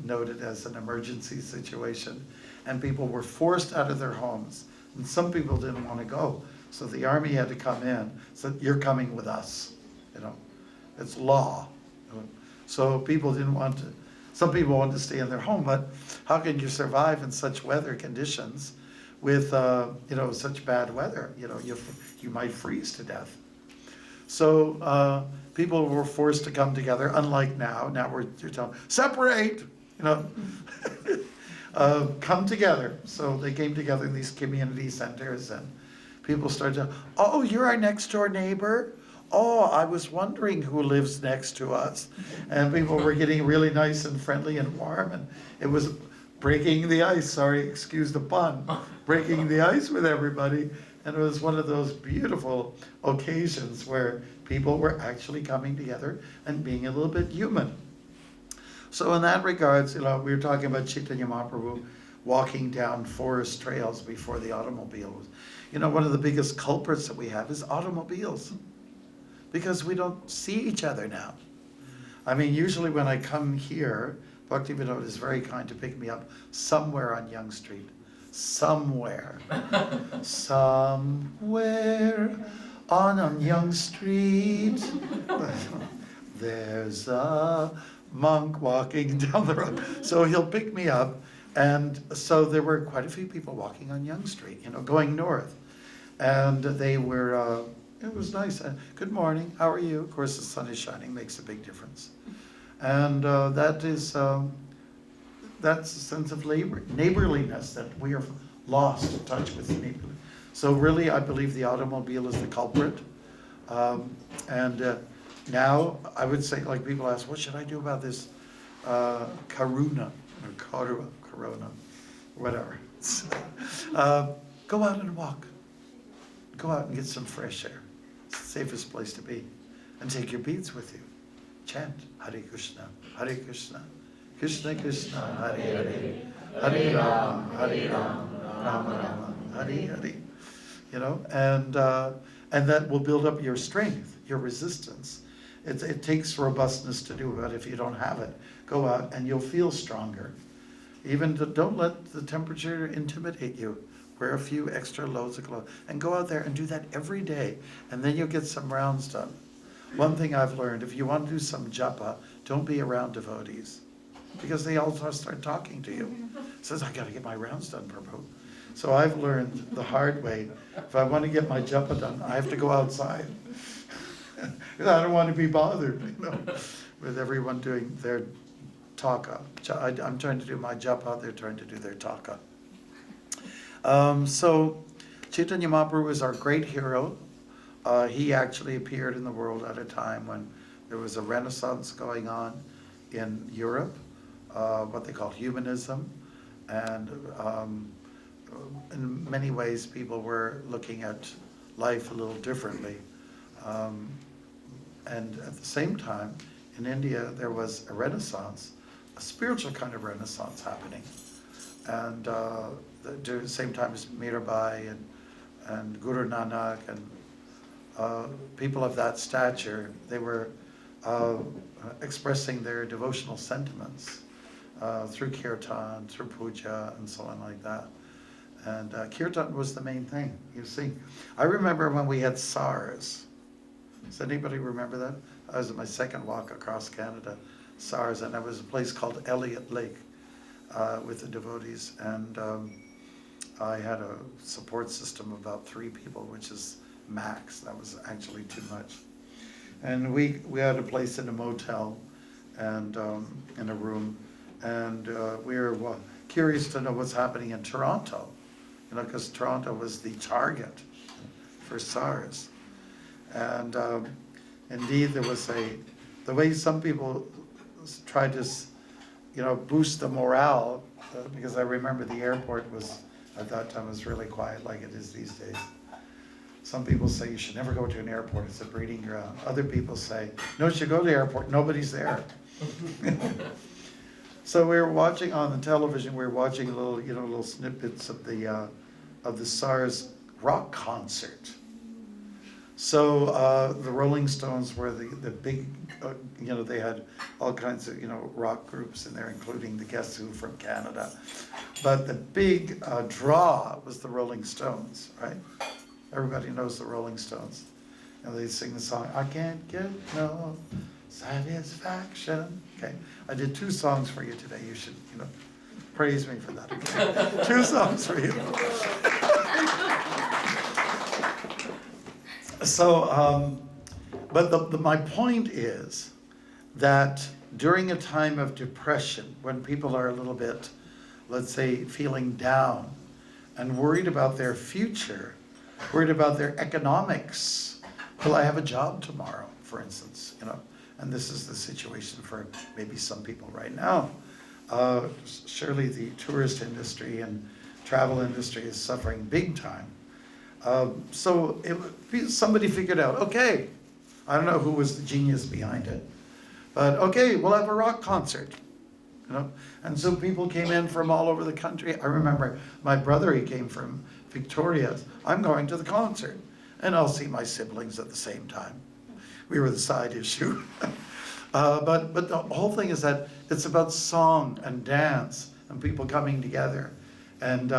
noted as an emergency situation, and people were forced out of their homes, and some people didn't want to go. So the army had to come in, said, you're coming with us, it's law. So people didn't want to, some people wanted to stay in their home, but how can you survive in such weather conditions with, such bad weather? You might freeze to death. So people were forced to come together, unlike now. Now you're telling, separate, come together. So they came together in these community centers, and people started to, oh, you're our next door neighbor? Oh, I was wondering who lives next to us. And people were getting really nice and friendly and warm, and it was breaking the ice, sorry, excuse the pun, breaking the ice with everybody. And it was one of those beautiful occasions where people were actually coming together and being a little bit human. So in that regards, we were talking about Chaitanya Mahaprabhu walking down forest trails before the automobile. One of the biggest culprits that we have is automobiles, because we don't see each other now. I mean, usually when I come here, Bhaktivinoda is very kind to pick me up somewhere on Yonge Street. Somewhere on Yonge Street, there's a monk walking down the road. So he'll pick me up, and so there were quite a few people walking on Yonge Street, going north. And they were, it was nice. Good morning, how are you? Of course, the sun is shining, makes a big difference. And that's a sense of neighborliness that we are lost in touch with neighborliness. So really, I believe the automobile is the culprit. Now, I would say, like people ask, what should I do about this corona, whatever. Go out and walk. Go out and get some fresh air. It's the safest place to be. And take your beads with you. Chant Hare Krishna, Krishna Krishna, Hare Hare, Hare Rama, Rama Rama, Hare Hare. And that will build up your strength, your resistance. It takes robustness to do it. If you don't have it, go out and you'll feel stronger. Don't let the temperature intimidate you. Wear a few extra loads of clothes and go out there and do that every day, and then you'll get some rounds done. One thing I've learned, if you want to do some japa, don't be around devotees, because they all start talking to you. It says, I got to get my rounds done, Prabhu. So I've learned the hard way, if I want to get my japa done, I have to go outside. I don't want to be bothered, with everyone doing their taka. I'm trying to do my japa, they're trying to do their taka. So Chaitanya Mahaprabhu is our great hero. He actually appeared in the world at a time when there was a renaissance going on in Europe, what they called humanism, and in many ways people were looking at life a little differently. And at the same time, in India, there was a renaissance, a spiritual kind of renaissance happening. And at the same time as Mirabai and Guru Nanak and people of that stature, they were expressing their devotional sentiments through kirtan, through puja, and so on like that. And kirtan was the main thing, you see. I remember when we had SARS. Does anybody remember that? I was on my second walk across Canada, SARS, and there was a place called Elliott Lake with the devotees. And I had a support system of about 3 people, which is max. That was actually too much. And we had a place in a motel and in a room. And we were curious to know what's happening in Toronto. You know, because Toronto was the target for SARS. And indeed, there was the way some people tried to, you know, boost the morale, because I remember the airport was, at that time, was really quiet like it is these days. Some people say you should never go to an airport, it's a breeding ground. Other people say, no, you should go to the airport, nobody's there. So we were watching on the television, we were watching little snippets of the SARS rock concert. So the Rolling Stones were the big, they had all kinds of, rock groups in there, including the Guess Who from Canada. But the big draw was the Rolling Stones, right? Everybody knows the Rolling Stones. And they sing the song, I can't get no satisfaction. Okay, I did 2 songs for you today. You should, praise me for that. Okay? 2 songs for you. So, but my point is that during a time of depression, when people are a little bit, let's say, feeling down and worried about their future, worried about their economics, will I have a job tomorrow, for instance, and this is the situation for maybe some people right now. Surely the tourist industry and travel industry is suffering big time. So somebody figured out, okay, I don't know who was the genius behind it, but okay, we'll have a rock concert, And so people came in from all over the country. I remember my brother, he came from Victoria. I'm going to the concert, and I'll see my siblings at the same time. We were the side issue. But the whole thing is that it's about song and dance and people coming together and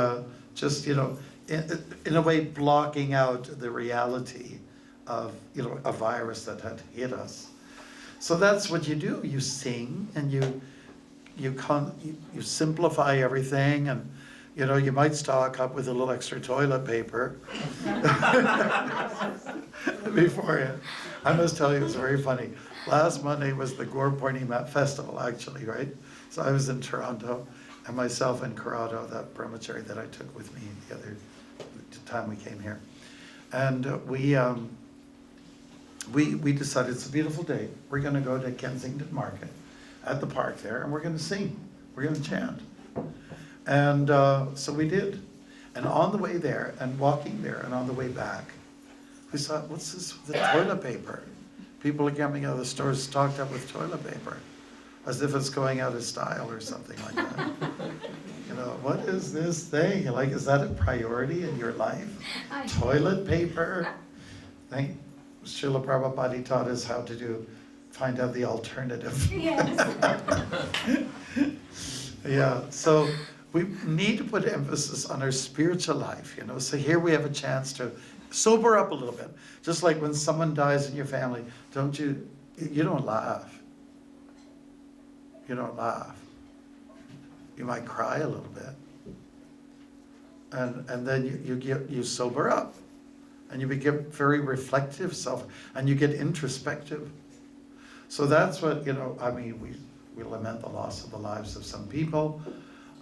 just, in a way blocking out the reality of, a virus that had hit us. So that's what you do. You sing and you simplify everything, and you might stock up with a little extra toilet paper beforehand. I must tell you, it's very funny. Last Monday was the PURNIMA festival, actually, right? So I was in Toronto, and myself and Corrado, that brahmachari that I took with me the other time we came here, and we decided it's a beautiful day. We're going to go to Kensington Market at the park there, and we're going to sing. We're going to chant. And so we did. And on the way there, and walking there, and on the way back, we thought, what's this with the toilet paper? People are coming out of the stores stocked up with toilet paper, as if it's going out of style or something like that. What is this thing? Like, is that a priority in your life? Toilet paper? Srila Prabhupada taught us how to find out the alternative. Yes. Yeah, so we need to put emphasis on our spiritual life, So here we have a chance to sober up a little bit. Just like when someone dies in your family, you don't laugh. You don't laugh. You might cry a little bit. And then you sober up. And you become very reflective and you get introspective. So that's what, we lament the loss of the lives of some people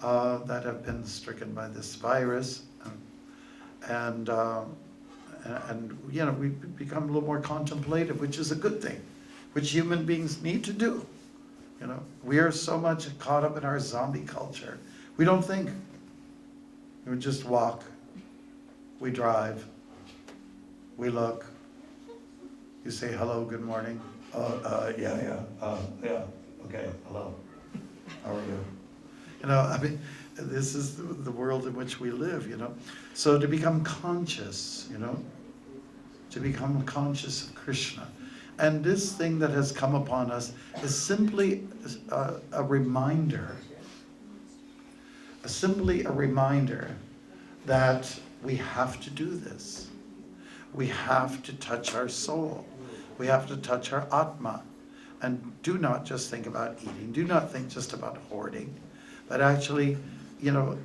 that have been stricken by this virus. And we become a little more contemplative, which is a good thing, which human beings need to do. We are so much caught up in our zombie culture. We don't think. We just walk. We drive. We look. You say hello, good morning. Yeah. Okay, hello. How are you? This is the world in which we live, So to become conscious, to become conscious of Krishna. And this thing that has come upon us is simply a reminder that we have to do this. We have to touch our soul. We have to touch our Atma. And do not just think about eating. Do not think just about hoarding. But actually, you know,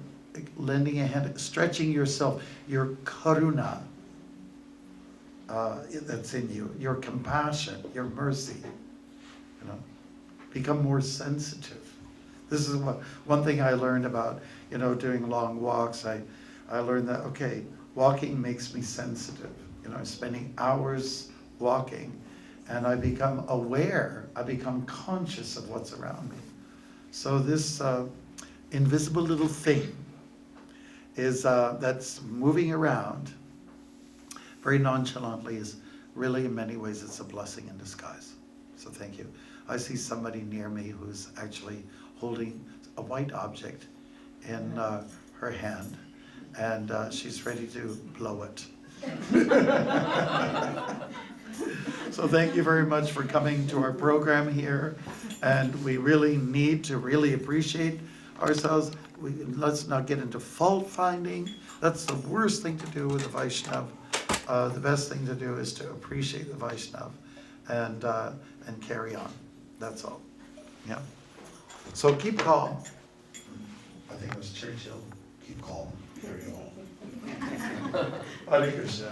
lending a hand, stretching yourself, your karuna that's in you, your compassion, your mercy, you know, become more sensitive. This is one thing I learned about, you know, doing long walks. I learned that, okay, walking makes me sensitive. You know, I'm spending hours walking, and I become aware, I become conscious of what's around me. So this invisible little thing is that's moving around very nonchalantly is really, in many ways, it's a blessing in disguise. So thank you. I see somebody near me who's actually holding a white object in her hand, and she's ready to blow it. So thank you very much for coming to our program here, and we really need to really appreciate ourselves. Let's not get into fault finding. That's the worst thing to do with the Vaishnav. The best thing to do is to appreciate the Vaishnav and carry on. That's all. Yeah. So keep calm. I think it was Churchill. Keep calm. Carry on. Hare Krishna.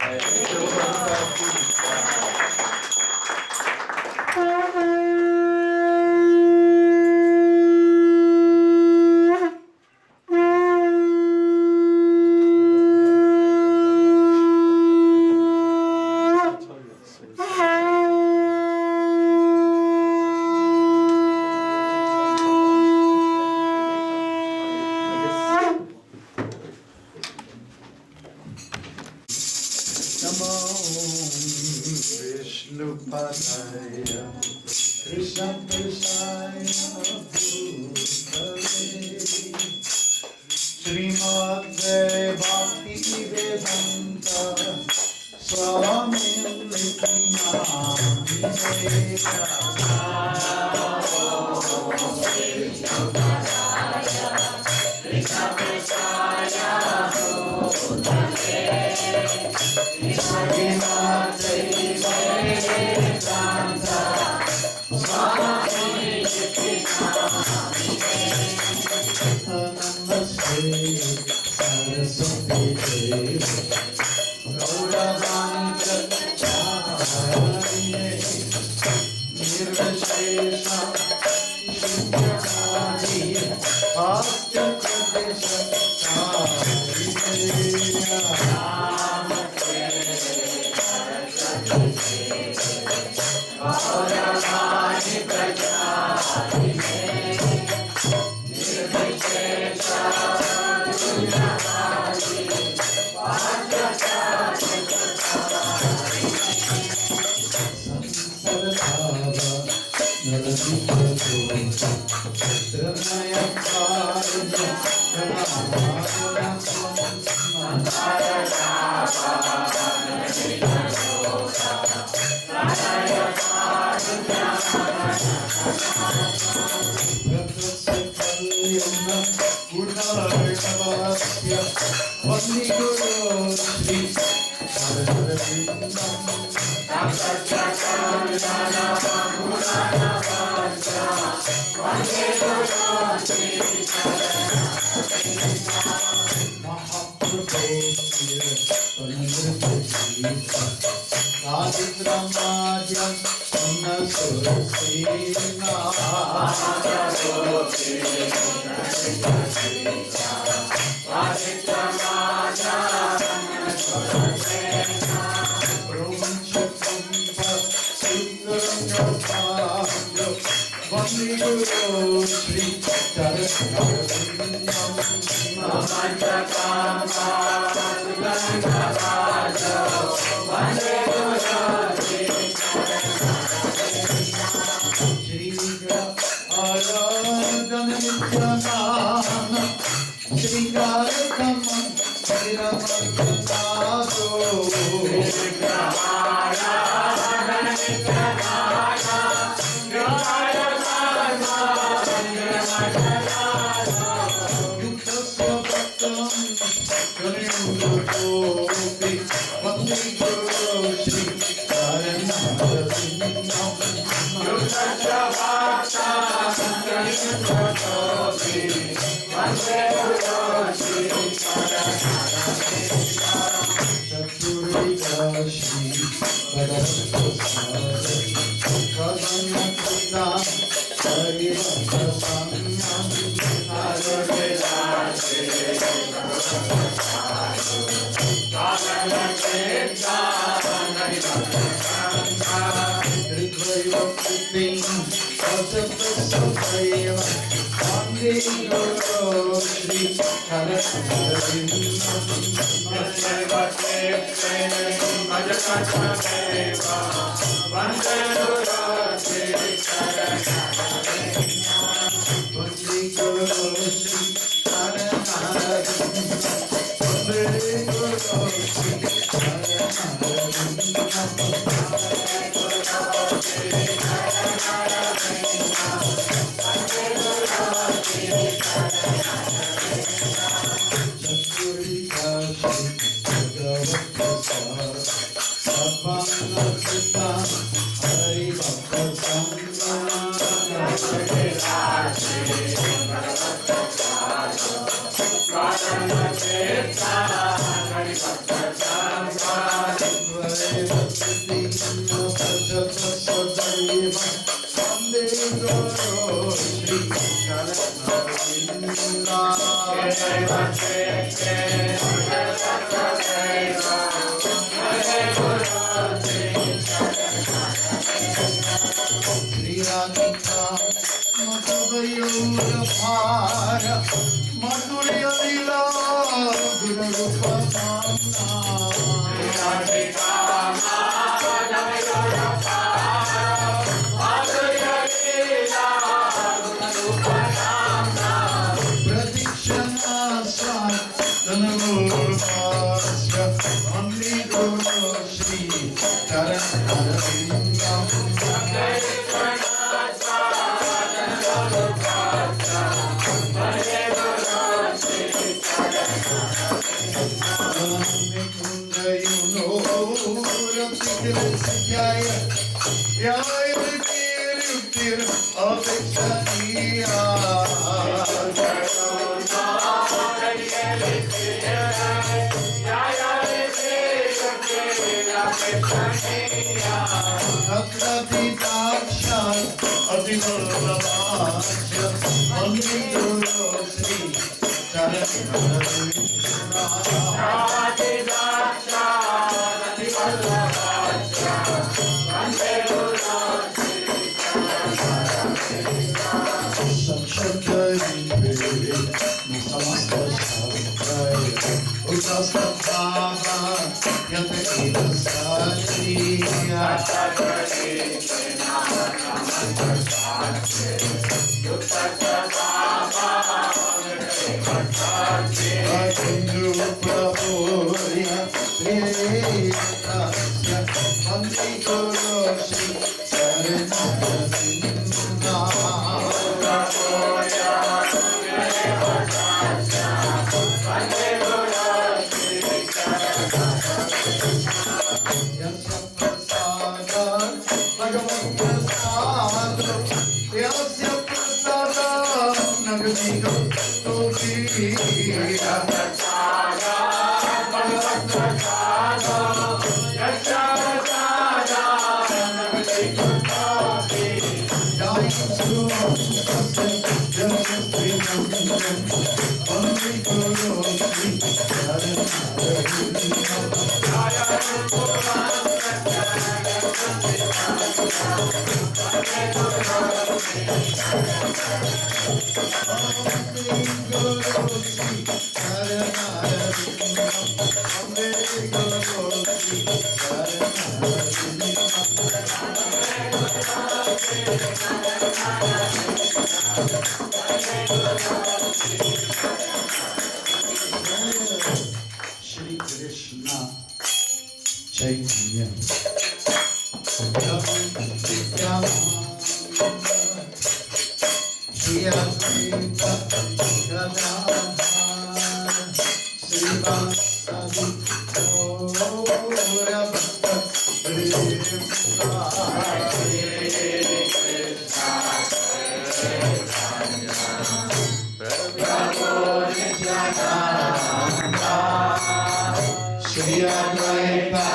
Shri Advaita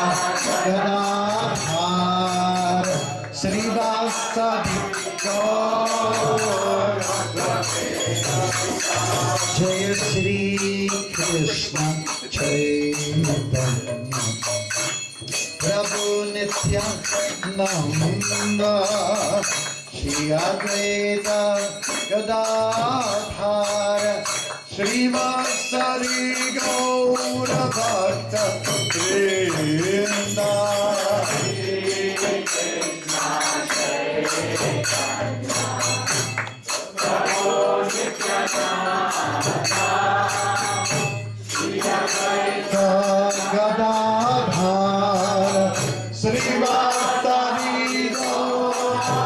Gadadhar Shri Vasadi Gaura Jaya Shri Krishna Chaitanya Prabhu Nityananda Shri Advaita Gadadhar Shri Vasari Gaura Bhakta Vrinda Gadadhar Shri Vasari Gaura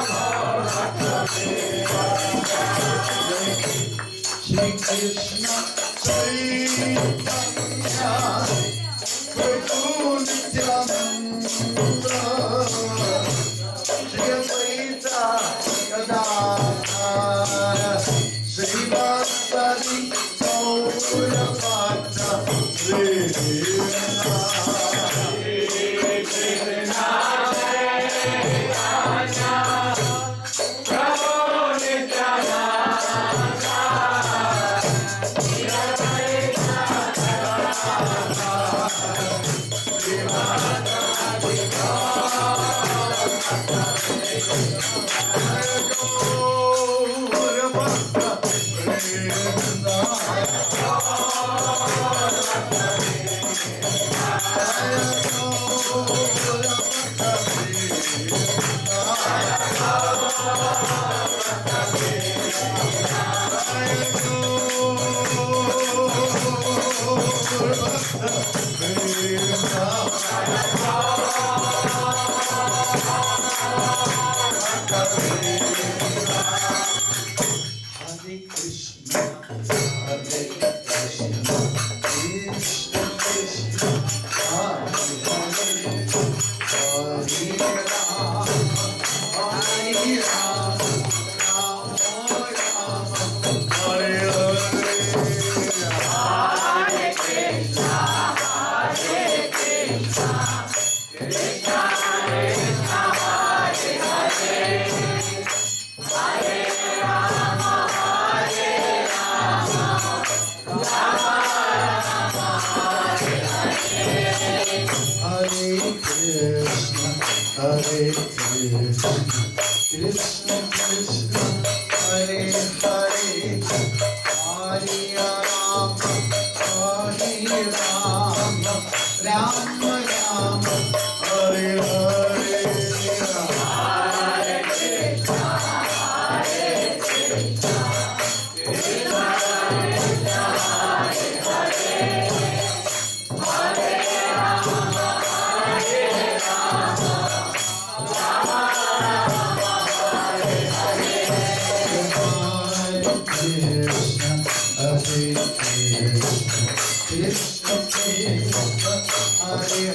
Shri Krishna Chaitanya Prabhu Nityananda Shri Advaita Gadadhar Shri Vasari Gaura Bhakta Vrinda Krishna Krishna Hare Hare Hare Rama Hare Rama Rama Rama Hare Hare Hare Krishna Hare Krishna Krishna Krishna Hare Hare Hare Rama Hare Rama Rama Krishna Krishna Hare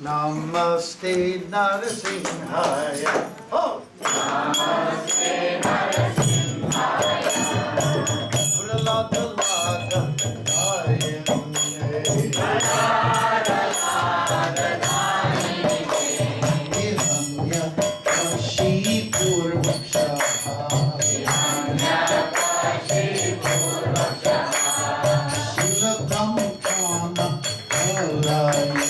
Namaste Narasimhaya. Oh! Namaste Narasimhaya. Pralada Lada Dayane. Pralada Lada Dayane. Hiranya Kashi Purvakshaha. Hiranya Kashi Purvakshaha. Shiva Brahmana Alaye.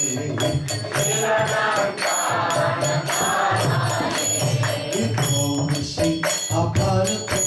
Aparat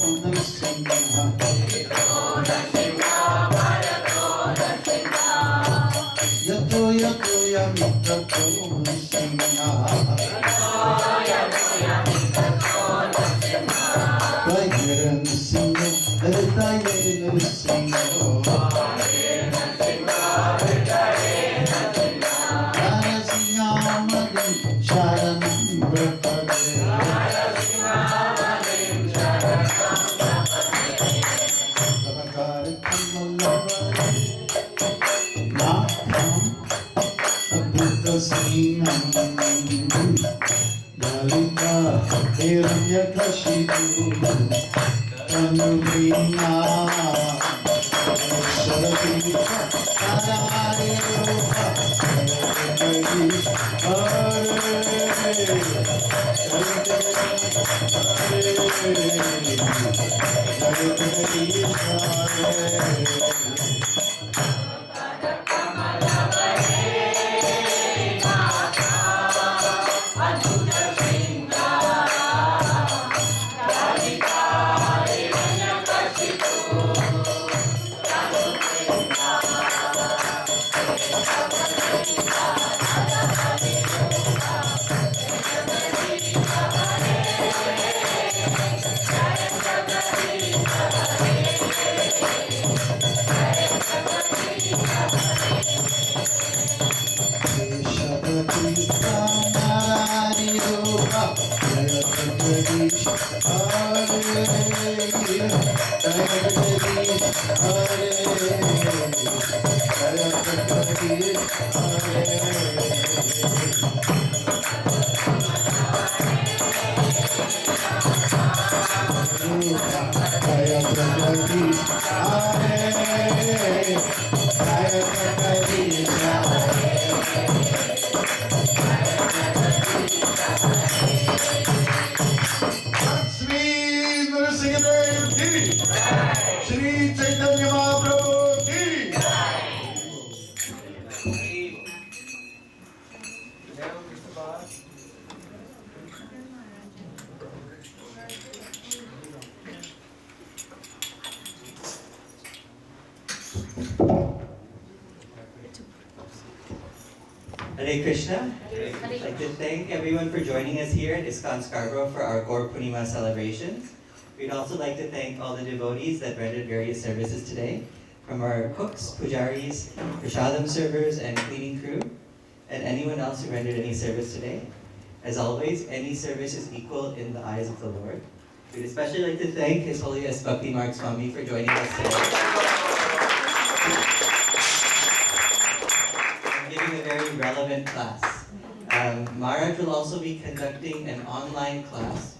Hare Krishna. I'd like to thank everyone for joining us here at ISKCON Scarborough for our PURNIMA celebrations. We'd also like to thank all the devotees that rendered various services today, from our cooks, pujaris, prashadam servers, and cleaning crew, and anyone else who rendered any service today. As always, any service is equal in the eyes of the Lord. We'd especially like to thank His Holiness Bhakti Mark Swami for joining us today. Giving a very relevant class. Maharaj will also be conducting an online class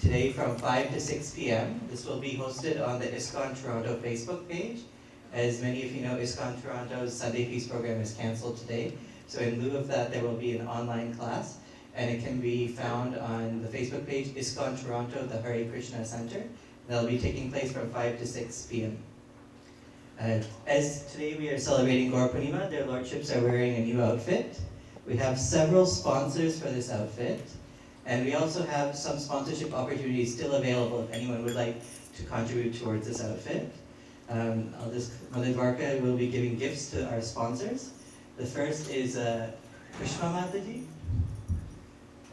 today from 5 to 6 p.m. This will be hosted on the ISKCON Toronto Facebook page. As many of you know, ISKCON Toronto's Sunday Feast program is cancelled today. So in lieu of that, there will be an online class, and it can be found on the Facebook page, ISKCON Toronto, the Hare Krishna Center. That will be taking place from 5 to 6 p.m. As today we are celebrating Gaura Purnima, their lordships are wearing a new outfit. We have several sponsors for this outfit, and we also have some sponsorship opportunities still available if anyone would like to contribute towards this outfit. Mother Dwarka will be giving gifts to our sponsors. The first is Krishna Mataji.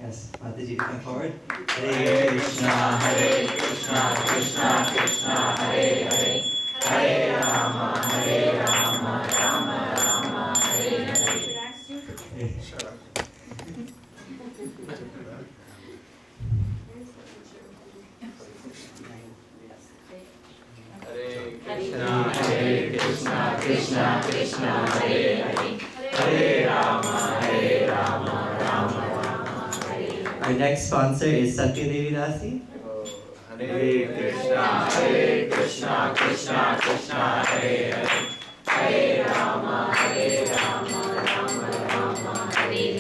Yes, Mataji, come forward. Hare Krishna, Krishna Krishna, Hare Hare. Hare Rama, Rama Rama, Hare Hare. Hare Krishna, Krishna Krishna, Hare Hare. Hare Rama, Rama Rama, Hare Hare. Our next sponsor is Satya Devi Dasi.
Hare Krishna, Krishna Krishna, Hare Hare. Hare Rama, Rama Rama, Hare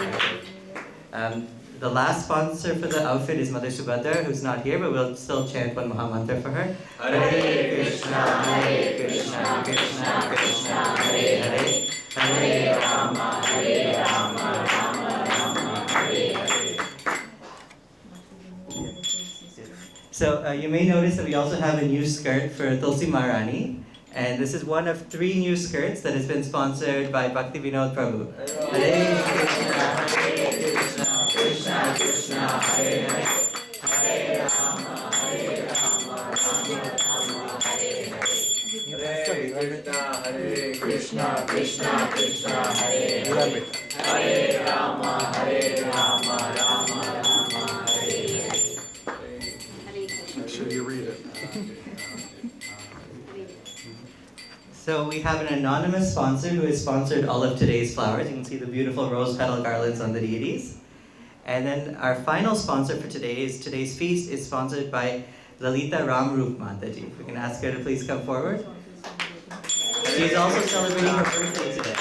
Hare.
The last sponsor for the outfit is Mother Subhadra, who's not here, but we'll still chant one Mahamantra for her.
Hare Krishna, Krishna Krishna, Hare Hare. Hare Rama, Rama Rama, Hare Hare.
So you may notice that we also have a new skirt for Tulsi Maharani, And this is one of 3 new skirts that has been sponsored by Bhakti Vinod Prabhu. Hare Krishna, Krishna Krishna, Hare Hare, Hare Rama, Hare Rama, Rama Rama, Hare Hare.
Hare Krishna, Krishna Krishna, Hare Hare, Hare Rama, Rama Rama, Hare Hare.
Make sure you read it.
So we have an anonymous sponsor who has sponsored all of today's flowers. You can see the beautiful rose petal garlands on the deities. And then our final sponsor for today's feast is sponsored by Lalita Ramrup Mataji. If we can ask her to please come forward. She's also celebrating her birthday today.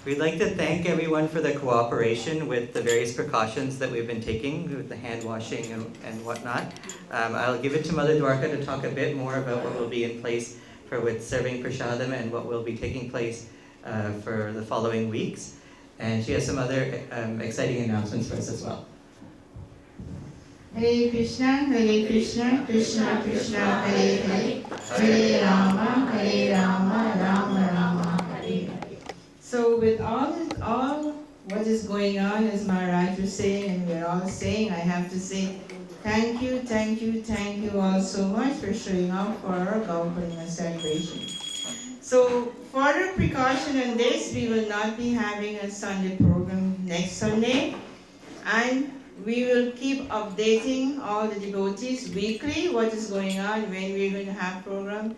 We'd like to thank everyone for their cooperation with the various precautions that we've been taking with the hand washing and whatnot. I'll give it to Mother Dwarka to talk a bit more about what will be in place with serving prasadam and what will be taking place for the following weeks. And she has some other exciting announcements for us as well.
Hare Krishna, Krishna Krishna, Hare Hare, Hare Rama, Rama Rama, Hare Hare. So with all what is going on, as Maharaj was saying, and we're all saying, I have to say thank you all so much for showing up for our GAURA celebration. So further precaution on this, we will not be having a Sunday program next Sunday, and we will keep updating all the devotees weekly what is going on, when we're going to have program,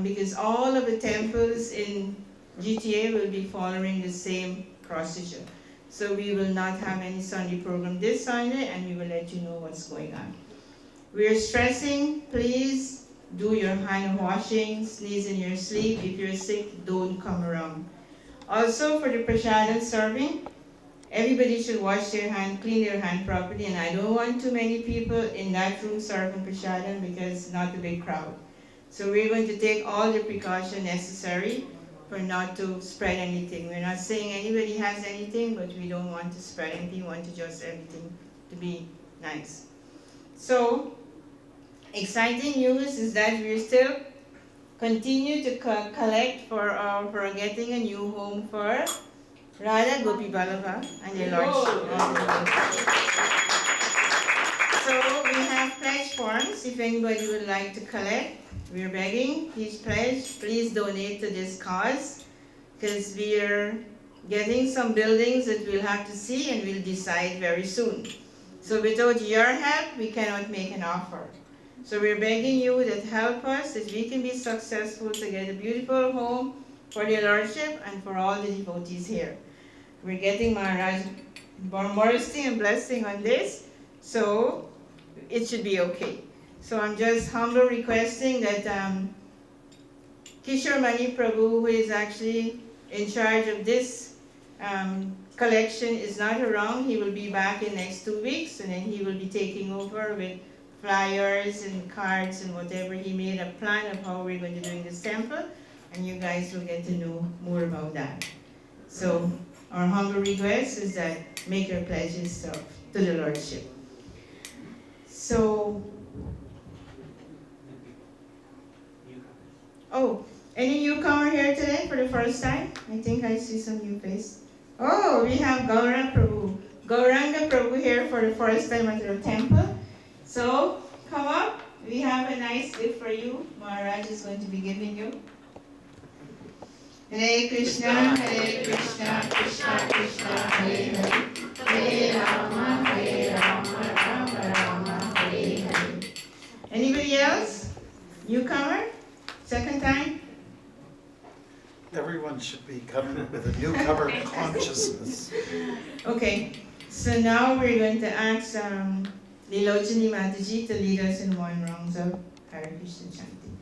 because all of the temples in GTA will be following the same procedure. So we will not have any Sunday program this Sunday, and we will let you know what's going on. We're stressing, please do your hand washing, sneeze in your sleep. If you're sick, don't come around. Also for the prasadam serving, everybody should wash their hand, clean their hand properly, and I don't want too many people in that room serving prasadam because it's not a big crowd. So we're going to take all the precaution necessary for not to spread anything. We're not saying anybody has anything, but we don't want to spread anything. We want to just everything to be nice. So, exciting news is that we're still continue to collect for getting a new home for Radha Gopi Ballabha and their Lordship. So we have pledge forms if anybody would like to collect. We're begging, please pledge, please donate to this cause, because we're getting some buildings that we'll have to see and we'll decide very soon. So without your help, we cannot make an offer. So we're begging you that help us, that we can be successful to get a beautiful home for the Lordship and for all the devotees here. We're getting Maharaj mercy and blessing on this, so it should be okay. So I'm just humble requesting that Kishore Mani Prabhu, who is actually in charge of this collection, is not around. He will be back in next 2 weeks, and then he will be taking over with flyers and cards and whatever. He made a plan of how we're going to do in this temple, and you guys will get to know more about that. So our humble request is that make your pledges to the Lordship. So, oh, any newcomer here today for the first time? I think I see some new face. Oh, we have GAURA Prabhu, Gauranga Prabhu here for the first time at the temple. So, come up. We have a nice gift for you. Maharaj is going to be giving you. Hare Krishna, Krishna Krishna, Hare Hare, Hare Rama, Rama Rama, Hare Hare. Anybody else? Newcomer? Second time?
Everyone should be coming with a newcomer consciousness.
Okay, so now we're going to ask Lilochani Mataji to lead us in one round of Hare Krishna chanting.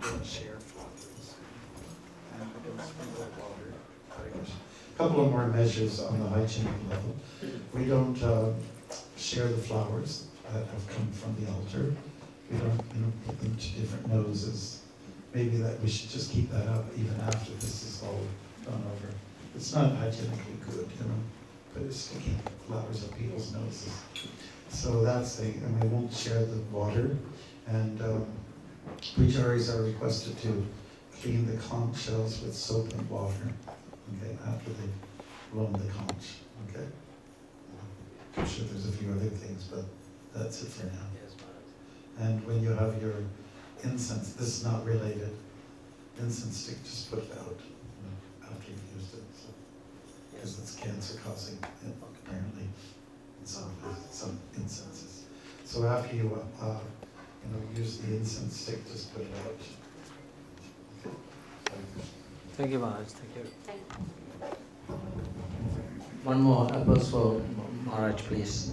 don't share flowers. And we don't sprinkle water. A couple of more measures on the hygienic level. We don't share the flowers that have come from the altar. We don't put them to different noses. Maybe that we should just keep that up even after this is all gone over. It's not hygienically good, but it's sticking flowers up people's noses. So that's and we won't share the water. And pujaris are requested to clean the conch shells with soap and water, okay, after they've blown the conch, okay? I'm sure there's a few other things, but that's it for now. And when you have your incense, this is not related, incense stick, just put it out after you've used it, because it's cancer causing, apparently, in some incenses. So after you use the incense stick, just put it out.
Thank you, Maharaj. Thank you. One more applause for Maharaj, please.